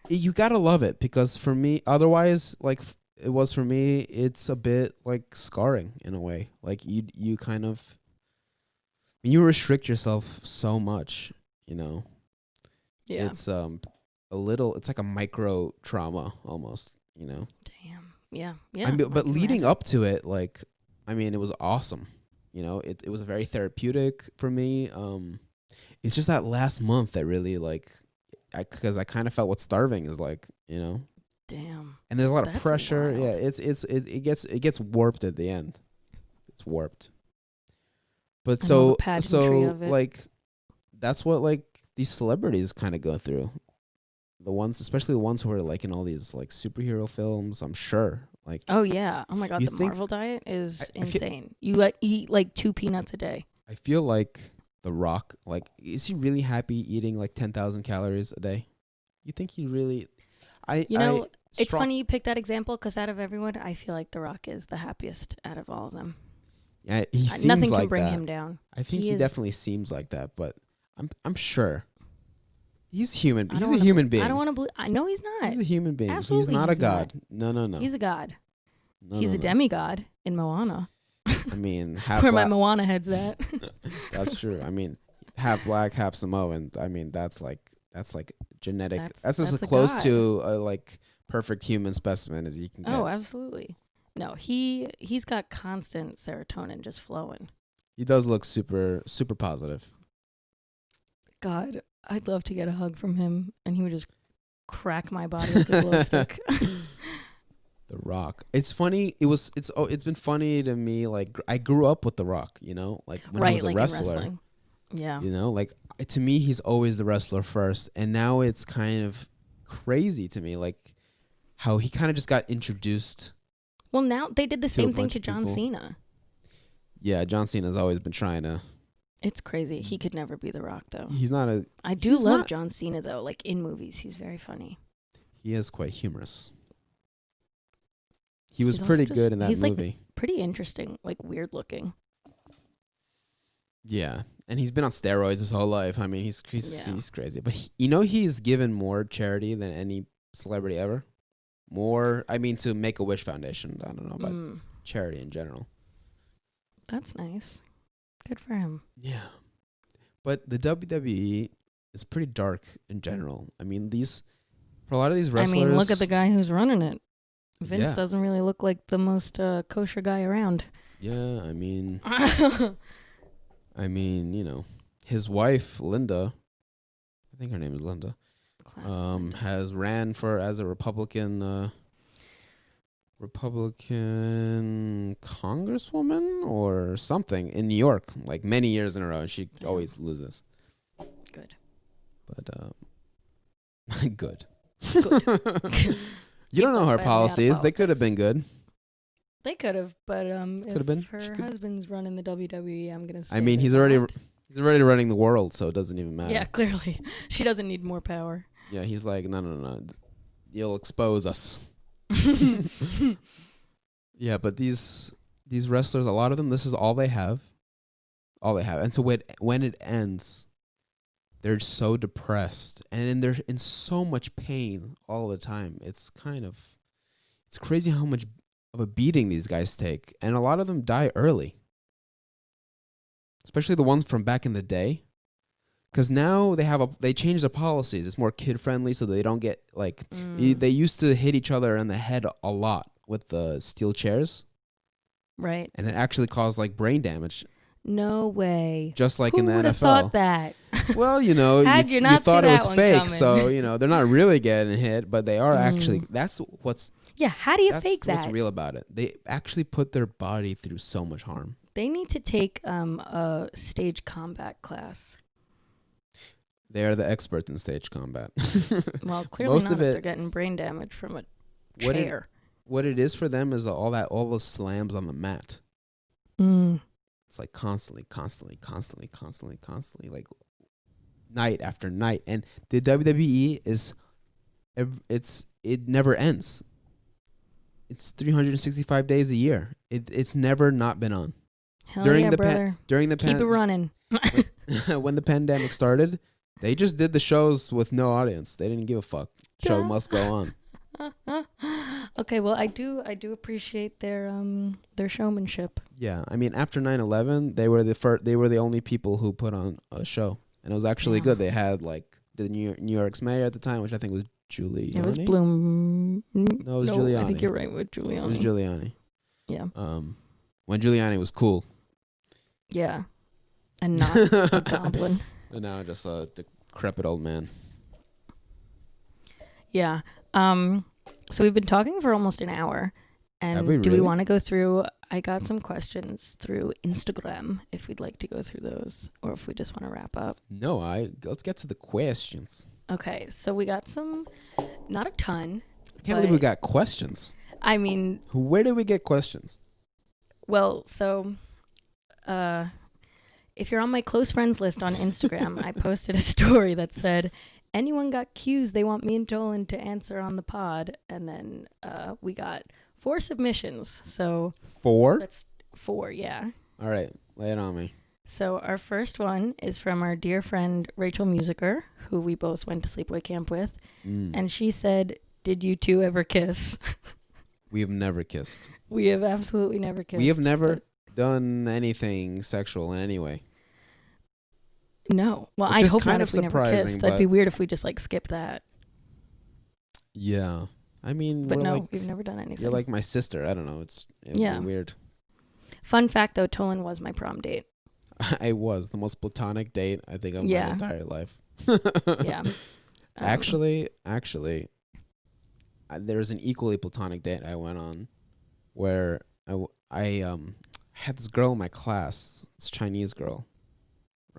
You gotta love it, because for me, otherwise, like it was for me, it's a bit like scarring in a way. Like you kind of, you restrict yourself so much, you know. Yeah. It's a little. It's like a micro trauma almost, you know. Damn. Yeah. Yeah. I mean, but leading up to it, like, I mean, it was awesome. You know, it was very therapeutic for me. It's just that last month that really, like, because I kind of felt what starving is like, you know. Damn. And there's a lot of pressure. Wild. Yeah, it gets warped at the end. It's warped. But so like, that's what like these celebrities kind of go through. The ones, especially the ones who are like in all these like superhero films, I'm sure. Like, oh yeah, oh my god, the Marvel diet is insane. You eat like 2 peanuts a day. I feel like The Rock, like, is he really happy eating like 10,000 calories a day? You think he really? It's funny you picked that example, because out of everyone, I feel like The Rock is the happiest out of all of them. Yeah, he seems nothing like can bring that. him down. I think he definitely seems like that, but I'm sure. He's human. He's a human being. I don't want to believe. I know he's not. He's a human being. Absolutely, he's not a god. No. He's a god. He's a demigod in Moana. I mean, half where my Moana head's at. That's true. I mean, half black, half Samoan. I mean, that's like genetic. That's as close to a like perfect human specimen as you can get. Oh, absolutely. No, he's got constant serotonin just flowing. He does look super, super positive. God, I'd love to get a hug from him, and he would just crack my body with a glow stick. The Rock. It's funny. It's been funny to me. Like I grew up with The Rock. You know, like when he was a wrestler. Yeah. You know, like to me, he's always the wrestler first, and now it's kind of crazy to me, like how he kind of just got introduced. Well, now they did the same thing to John Cena. Yeah, John Cena's always been trying to. It's crazy. He could never be The Rock, though. He's not a. I do love John Cena, though. Like in movies, he's very funny. He is quite humorous. He was pretty good in that movie. Like pretty interesting, like weird looking. Yeah, and he's been on steroids his whole life. I mean, he's crazy. But he's given more charity than any celebrity ever. More, I mean, to Make-A-Wish Foundation. I don't know about charity in general. That's nice. Good for him. Yeah. But the WWE is pretty dark in general. I mean, for a lot of these wrestlers. I mean, look at the guy who's running it. Vince doesn't really look like the most kosher guy around. Yeah, I mean, his wife, Linda, I think her name is Linda, has ran as a Republican congresswoman or something in New York, like many years in a row, and she always loses. Good. But good. You don't know her policies. They could have been good. They could have, but if her husband's running the WWE, I'm gonna say. I mean, he's already running the world, so it doesn't even matter. Yeah, clearly, she doesn't need more power. Yeah, he's like, no, you'll expose us. Yeah, but these wrestlers, a lot of them, this is all they have, and so when it ends, they're so depressed and they're in so much pain all the time. It's crazy how much of a beating these guys take, and a lot of them die early, especially the ones from back in the day, because now they changed the policies. It's more kid friendly, so they don't get like they used to hit each other in the head a lot with the steel chairs, right? And it actually caused like brain damage. No way. Just like Who in the NFL. Who would have thought that? Well, you thought it was fake, so they're not really getting hit, but they are actually. That's what's. Yeah, how do you fake that? What's real about it? They actually put their body through so much harm. They need to take a stage combat class. They are the experts in stage combat. Well, clearly most not of it, they're getting brain damage from a chair. What it is for them is all the slams on the mat. It's like constantly, like night after night. And the WWE it never ends. It's 365 days a year. It's never not been on. Hell during the brother. Keep it running. When the pandemic started, they just did the shows with no audience. They didn't give a fuck. Show must go on. Okay, well, I do appreciate their showmanship. Yeah, I mean, after 9/11, they were the only people who put on a show, and it was actually good. They had like the New York's mayor at the time, which I think was Giuliani. It was Bloom. No, it was Giuliani. I think you're right with Giuliani. It was Giuliani. Yeah. When Giuliani was cool. Yeah, and not a goblin. And now just a decrepit old man. Yeah. So we've been talking for almost an hour, and do we want to go through? I got some questions through Instagram. If we'd like to go through those, or if we just want to wrap up. No, let's get to the questions. Okay, so we got some, not a ton. I can't believe we got questions. I mean, where did we get questions? Well, so, if you're on my close friends list on Instagram, I posted a story that said, anyone got cues they want me and Dolan to answer on the pod, and then we got 4 submissions. So 4? That's 4, yeah. All right, lay it on me. So our first one is from our dear friend Rachel Musiker, who we both went to sleepaway camp with, and she said, "Did you two ever kiss?" We have never kissed. We have absolutely never kissed. We have never done anything sexual in any way. No. Well, I'd hope not if we never kissed. That'd be weird if we just like skipped that. Yeah. I mean, but no, we've never done anything. You're like my sister. I don't know. It would be weird. Fun fact, though, Tolan was my prom date. I was the most platonic date I think of my entire life. Yeah. Actually, there's an equally platonic date I went on, where I had this girl in my class, this Chinese girl,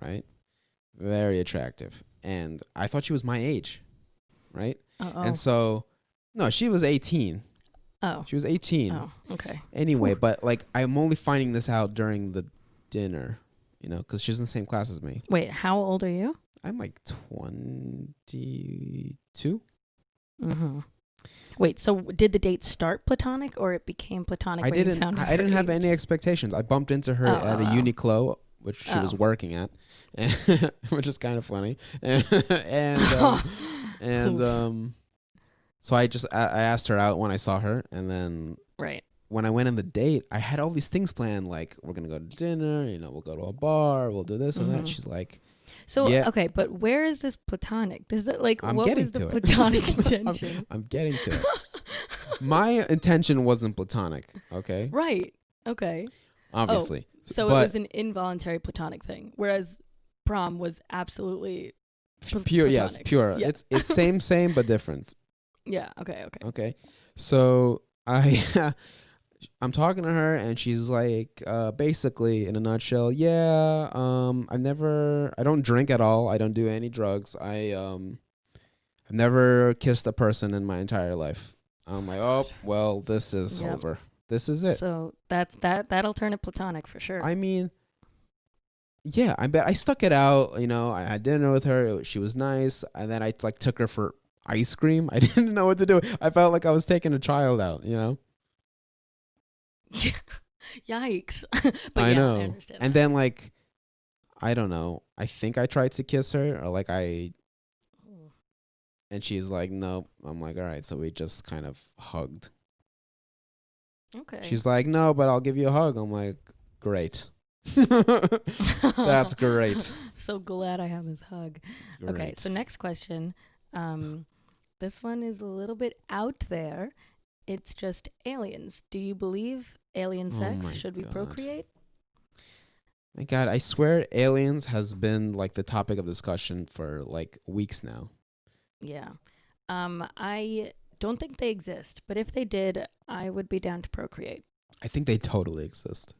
right? Very attractive, and I thought she was my age, right? And so, no, she was 18. Oh. She was 18. Oh, okay. Anyway, but like I'm only finding this out during the dinner, because she's in the same class as me. Wait, how old are you? I'm like 22. Mm-hmm. Wait, so did the date start platonic or it became platonic when you found out I didn't have any expectations. I bumped into her at a Uniqlo, which she was working at, which is kind of funny. So I asked her out when I saw her, and then when I went on the date, I had all these things planned, like we're gonna go to dinner, we'll go to a bar, we'll do this and that. She's like, so okay, but where is this platonic? This is like what was the platonic intention? I'm getting to it. My intention wasn't platonic, okay? Right. Okay. Obviously. So it was an involuntary platonic thing, whereas prom was absolutely pure. Yes, pure. Yeah. It's same but different. Yeah. Okay. Okay. So I'm talking to her, and she's like, basically, in a nutshell, I don't drink at all. I don't do any drugs. I've never kissed a person in my entire life. I'm like, oh, well, this is over. This is it. So that'll turn it platonic for sure. I mean, yeah, I bet I stuck it out. I had dinner with her. She was nice, and then I took her for ice cream. I didn't know what to do. I felt like I was taking a child out. Yikes. But I know. I understand and then I don't know. I think I tried to kiss her, or and she's like, nope. I'm like, all right. So we just kind of hugged. Okay. She's like, no, but I'll give you a hug. I'm like, great. That's great. So glad I have this hug. Great. Okay. So next question. This one is a little bit out there. It's just aliens. Do you believe alien sex? Should we procreate? My God, I swear aliens has been the topic of discussion for weeks now. Yeah. I don't think they exist, but if they did, I would be down to procreate. I think they totally exist.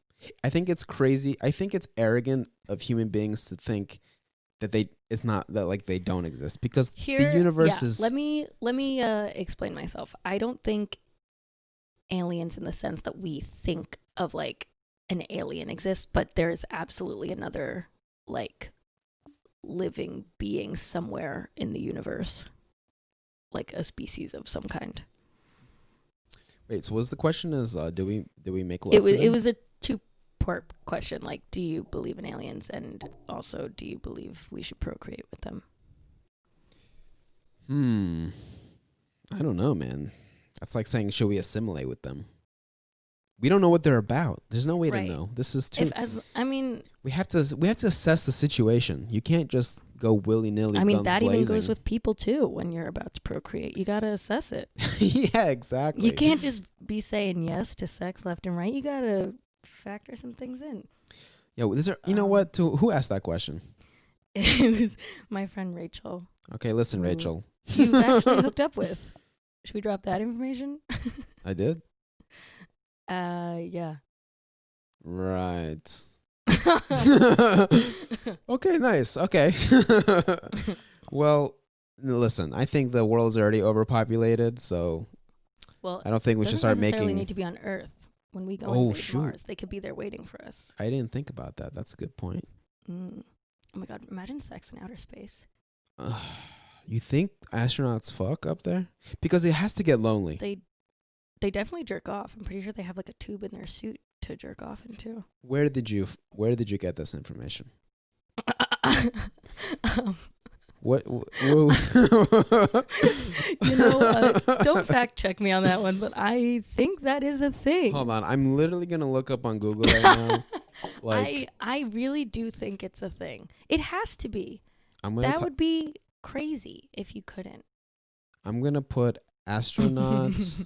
I think it's crazy. I think it's arrogant of human beings to think that they don't exist, because the universe is. Let me explain myself. I don't think aliens in the sense that we think of an alien exists, but there's absolutely another living being somewhere in the universe, a species of some kind. Wait, so was the question is do we make love? It was a two-part question. Do you believe in aliens, and also do you believe we should procreate with them? I don't know, man. That's like saying, should we assimilate with them? We don't know what they're about. There's no way to know. This is too. We have to assess the situation. You can't just go willy nilly. I mean, that blazing. Even goes with people too. When you're about to procreate, you gotta assess it. Yeah, exactly. You can't just be saying yes to sex left and right. You gotta factor some things in. Yeah, you know what? Who asked that question? It was my friend Rachel. Okay, listen, Rachel. You've actually hooked up with. Should we drop that information? I did. Yeah. Right. Okay, nice. Okay. Well, listen, I think the world's already overpopulated, so I don't think we should start making. Necessarily need to be on Earth when we go to Mars. They could be there waiting for us. I didn't think about that. That's a good point. Oh my God! Imagine sex in outer space. You think astronauts fuck up there? Because it has to get lonely. They definitely jerk off. I'm pretty sure they have a tube in their suit to jerk off into. Where did you get this information? What? Don't fact check me on that one, but I think that is a thing. Hold on, I'm literally gonna look up on Google right now. I really do think it's a thing. It has to be. That would be crazy if you couldn't. I'm gonna put astronauts,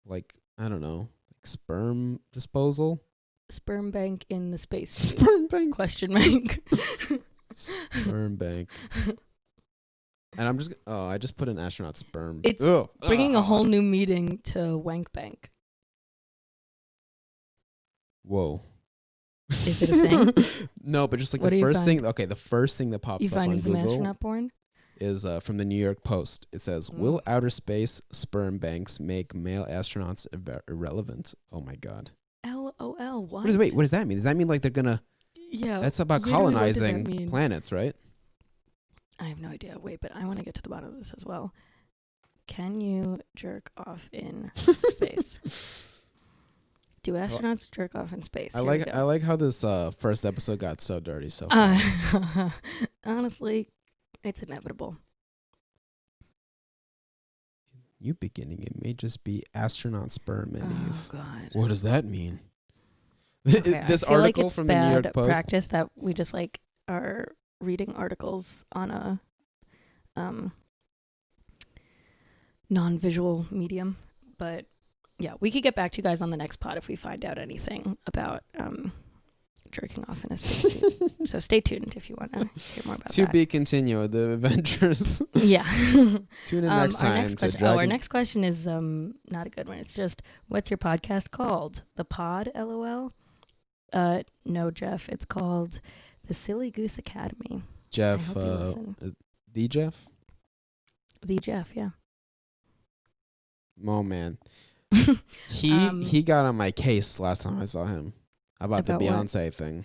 like, I don't know, like sperm disposal. Sperm bank in the space. Sperm bank? Question bank. Sperm bank. And I just put an astronaut sperm. It's bringing a whole new meaning to wank bank. Whoa. Is it a thing? No, but just like What the do you first find? thing. Okay, the first thing that pops up on You finding some Google astronaut porn? is from the New York Post. It says, "Will outer space sperm banks make male astronauts irrelevant?" Oh my God. LOL. What? What does that mean? Does that mean like they're gonna? Yeah. That's about literally, what does that colonizing mean? planets, right? I have no idea. Wait, but I want to get to the bottom of this as well. Can you jerk off in space? Do astronauts jerk off in space? I like how this first episode got so dirty so fast. Honestly, it's inevitable. New beginning. It may just be astronaut sperm and Eve. Oh God. What does that mean? Okay, This I feel article like it's from the New York bad Post. practice that we just like are reading articles on a non-visual medium, but yeah, we could get back to you guys on the next pod if we find out anything about jerking off in a spacesuit. So stay tuned if you want to hear more about that. To be continued, the adventures. Yeah. Tune in next time to Dragon. Our next question is not a good one. It's just, what's your podcast called? The Pod, LOL? No, Jeff. It's called The Silly Goose Academy. Jeff, the Jeff? The Jeff, yeah. Oh man. He got on my case last time I saw him about the Beyonce thing.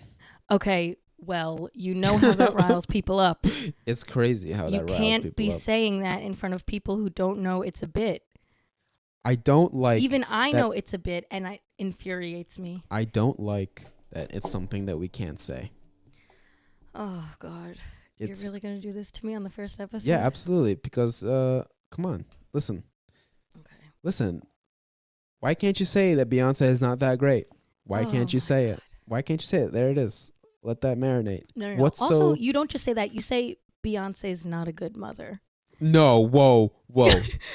Okay, well, you know how that riles people up. It's crazy how that riles people up. You can't be saying that in front of people who don't know it's a bit. I don't like. Even I know it's a bit, and it infuriates me. I don't like that it's something that we can't say. Oh God, you're really gonna do this to me on the first episode? Yeah, absolutely. Because come on, listen. Okay. Listen. Why can't you say that Beyonce is not that great? Why can't you say it? Why can't you say it? There it is. Let that marinate. No. Also, you don't just say that. You say Beyonce's not a good mother. No, whoa.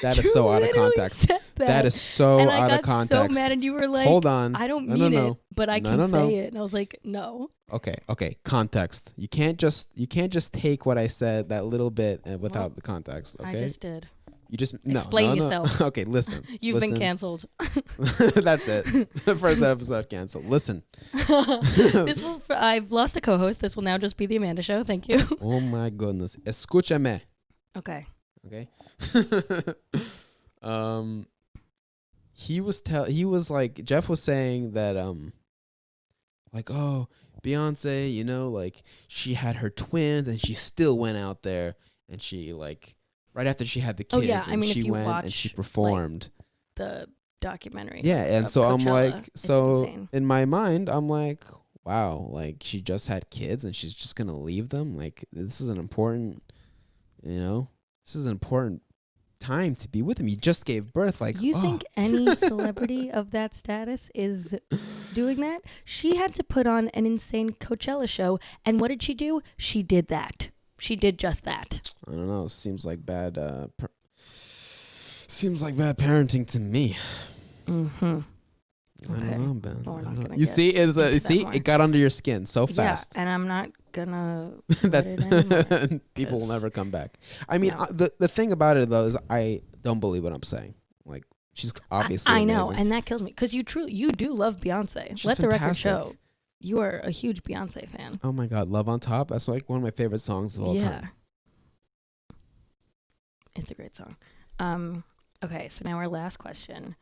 That is so out of context. That is so out of context. I got so mad, and you were like, "Hold on, I don't mean it, but I can say it." And I was like, "No." Okay. Context. You can't just take what I said that little bit without the context. Okay. I just did. You just explain yourself. Okay, listen. You've been canceled. That's it. The first episode canceled. Listen. I've lost a co-host. This will now just be the Amanda Show. Thank you. Oh my goodness. Escúchame. Okay. He was like, Jeff was saying that like, oh, Beyonce, you know, like she had her twins and she still went out there and she like right after she had the kids and she went and she performed the documentary. Yeah, and so Coachella, I'm like, so insane. in my mind, I'm like, wow, like she just had kids and she's just gonna leave them. Like this is an important, this is an important time to be with him. You just gave birth. Like you think any celebrity of that status is doing that? She had to put on an insane Coachella show, and what did she do? She did that. She did just that. I don't know. Seems like bad parenting to me. Mm-hmm. I don't know, Ben. Well, you see, it got under your skin so fast. Yeah, and I'm not gonna. People will never come back. I mean, the thing about it though is I don't believe what I'm saying. Like she's obviously. I know, amazing. and that kills me because you do love Beyonce. She's Let the record fantastic. show. You are a huge Beyonce fan. Oh my God, Love on Top. That's like one of my favorite songs of all time. It's a great song. Okay, so now our last question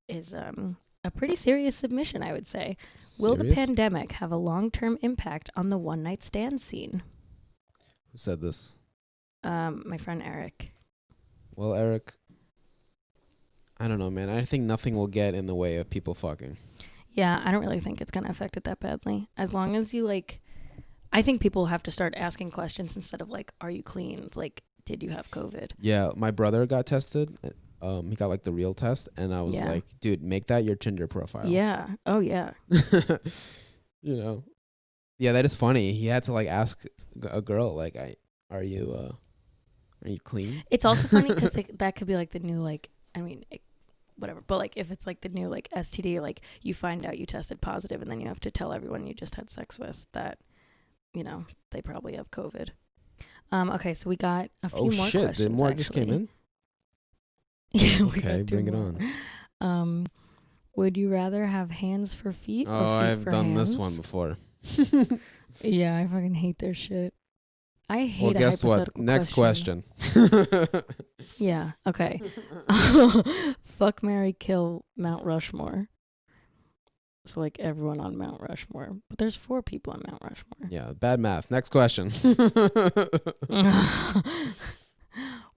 is a pretty serious submission, I would say. Will the pandemic have a long-term impact on the one-night stand scene? Who said this? My friend Eric. Well, Eric, I don't know, man. I think nothing will get in the way of people fucking. Yeah, I don't really think it's going to affect it that badly. As long as you, I think people have to start asking questions instead of, are you clean? It's like, did you have COVID? Yeah, my brother got tested. He got, the real test. And I was like, dude, make that your Tinder profile. Yeah. Oh, yeah. You Yeah, that is funny. He had to like ask a girl, like, are you clean? It's also funny because that could be like the new like, I mean, whatever. But like, if it's like the new like STD, like you find out you tested positive, and then you have to tell everyone you just had sex with that, you know, they probably have COVID. Okay, so we got a few more questions. Oh shit! More just came in. Yeah. Okay, bring it on. Would you rather have hands for feet? Oh, or feet I've for done hands? this one before. Yeah, I fucking hate their shit. I hate. Well, guess what? Next question. Yeah. Okay. Fuck, marry, kill Mount Rushmore. So like everyone on Mount Rushmore, but there's 4 people on Mount Rushmore. Yeah, bad math. Next question.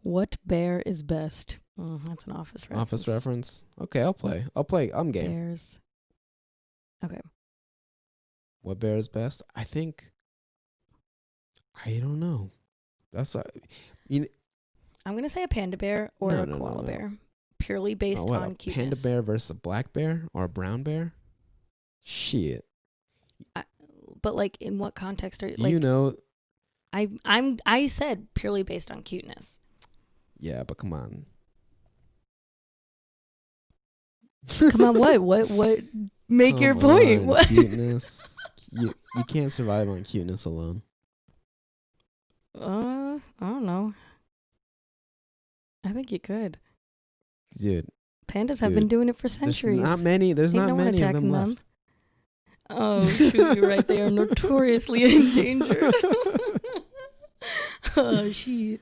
What bear is best? That's an Office reference. Office reference. Okay, I'll play. I'm game. Bears. Okay. What bear is best? I don't know. That's I'm gonna say a panda bear or a koala bear, purely based on a cuteness. Panda bear versus a black bear or a brown bear? Shit. But like, in what context are you know? I said purely based on cuteness. Yeah, but come on. Come on, what? Make your point. What? Cuteness. You can't survive on cuteness alone. I don't know. I think you could. Dude. Pandas have been doing it for centuries. There's not many of them left. Oh, shoot, you're right. They are notoriously endangered. Oh, shit.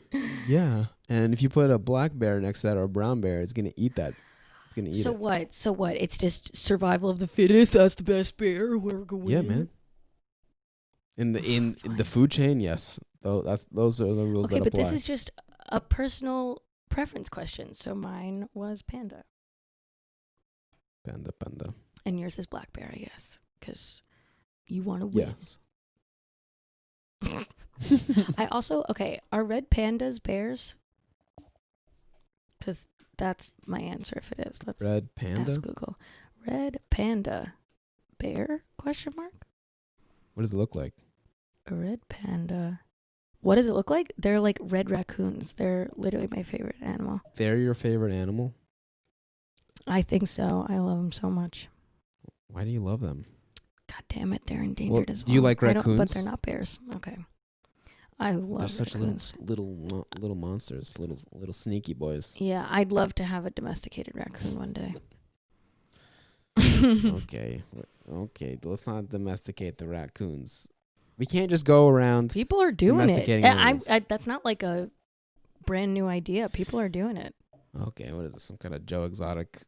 Yeah. And if you put a black bear next to that or a brown bear, it's going to eat that. It's going to eat it. So what? It's just survival of the fittest. That's the best bear. We're going. Yeah, man. In the food chain, yes. Those are the rules that apply. Okay, but this is just a personal preference question. So mine was panda. Panda. And yours is black bear, I guess, because you want to win. Yes. I also, are red pandas bears? Because that's my answer if it is. Let's red panda? ask Google. Red panda bear? Question mark? What does it look like? A red panda. What does it look like? They're like red raccoons. They're literally my favorite animal. They're your favorite animal? I think so. I love them so much. Why do you love them? God damn it, they're endangered as well. Do you like raccoons? But they're not bears. Okay. I love They're such raccoons. little monsters, little sneaky boys. Yeah, I'd love to have a domesticated raccoon one day. Okay. Let's not domesticate the raccoons. We can't just go around. People are doing domesticating it. animals. That's not like a brand new idea. People are doing it. Okay, what is this? Some kind of Joe Exotic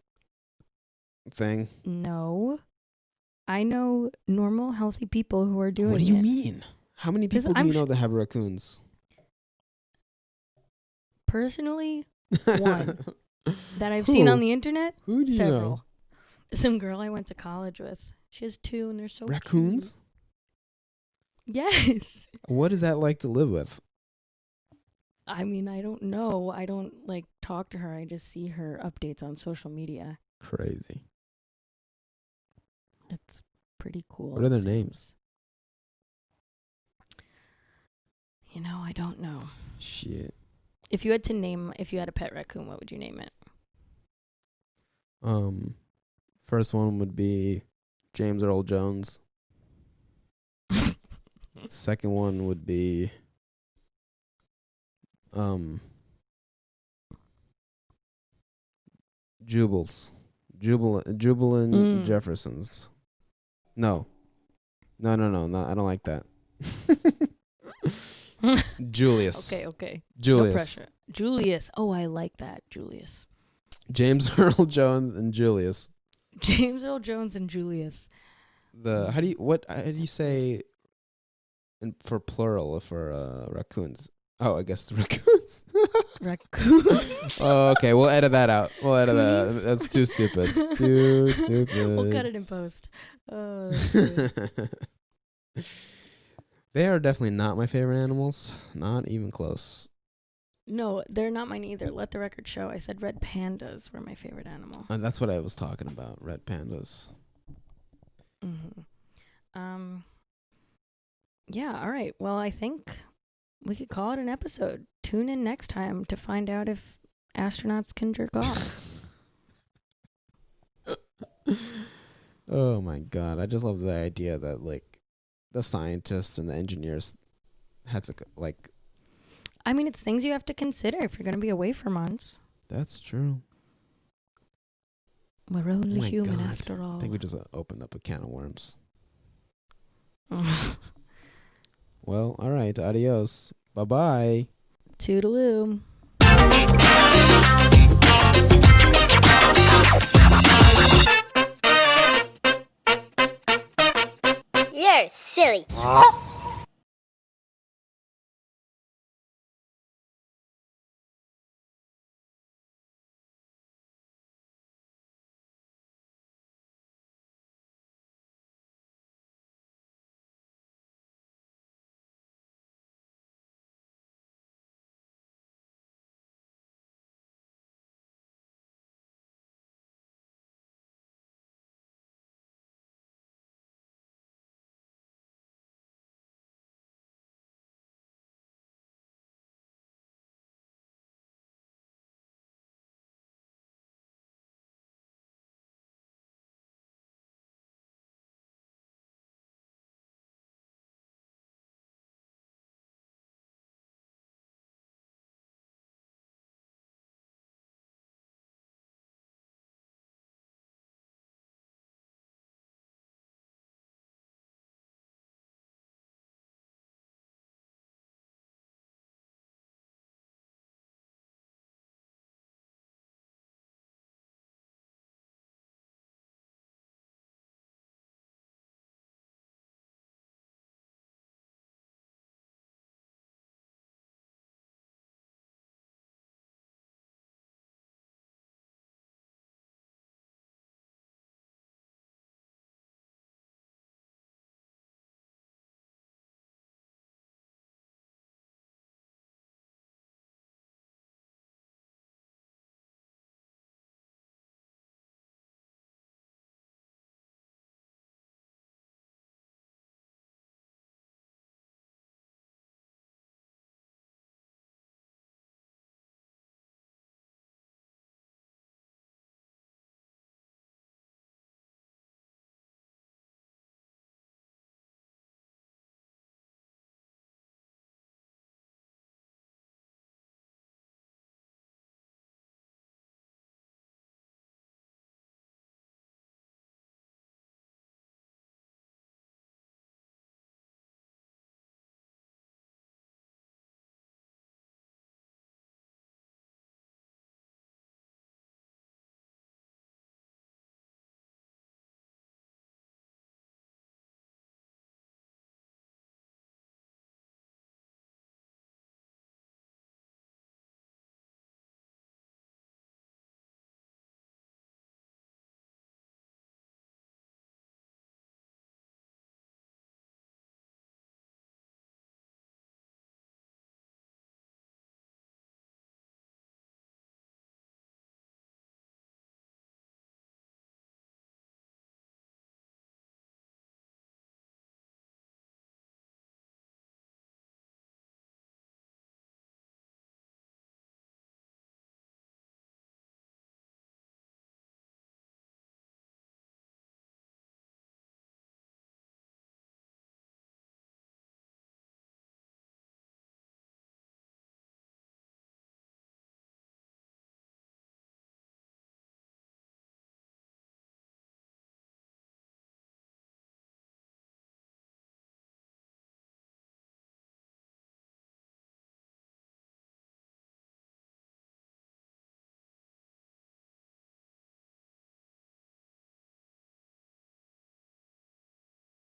thing? No. I know normal, healthy people who are doing it. What do you mean? How many people do you know that have raccoons? Personally, one. That I've seen on the internet? Who do you several. know? Some girl I went to college with. She has 2 and they're so raccoons? cute. Yes. What is that like to live with? I mean, I don't know. I don't like talk to her. I just see her updates on social media. Crazy. It's pretty cool. What are their names? You know, I don't know. Shit. If you had a pet raccoon, what would you name it? First one would be James Earl Jones. Second one would be Jubilant Jeffersons. No, I don't like that. Julius. Okay. Julius. No pressure. Julius. Oh, I like that. Julius. James Earl Jones and Julius. James Earl Jones and Julius. How do you say for plural for raccoons? Oh, I guess raccoons. Raccoon. Oh, okay. We'll edit that out. We'll edit that out. That's too stupid. Too stupid. We'll cut it in post. Oh, that's good. They are definitely not my favorite animals. Not even close. No, they're not mine either. Let the record show. I said red pandas were my favorite animal. And that's what I was talking about. Red pandas. Mm-hmm. Yeah, all right. Well, I think we could call it an episode. Tune in next time to find out if astronauts can jerk off. Oh my god, I just love the idea that like the scientists and the engineers had to like. I mean, it's things you have to consider if you're going to be away for months. That's true. We're only human after all. I think we just opened up a can of worms. Well, all right. Adios. Bye-bye. Toodaloo. You're silly.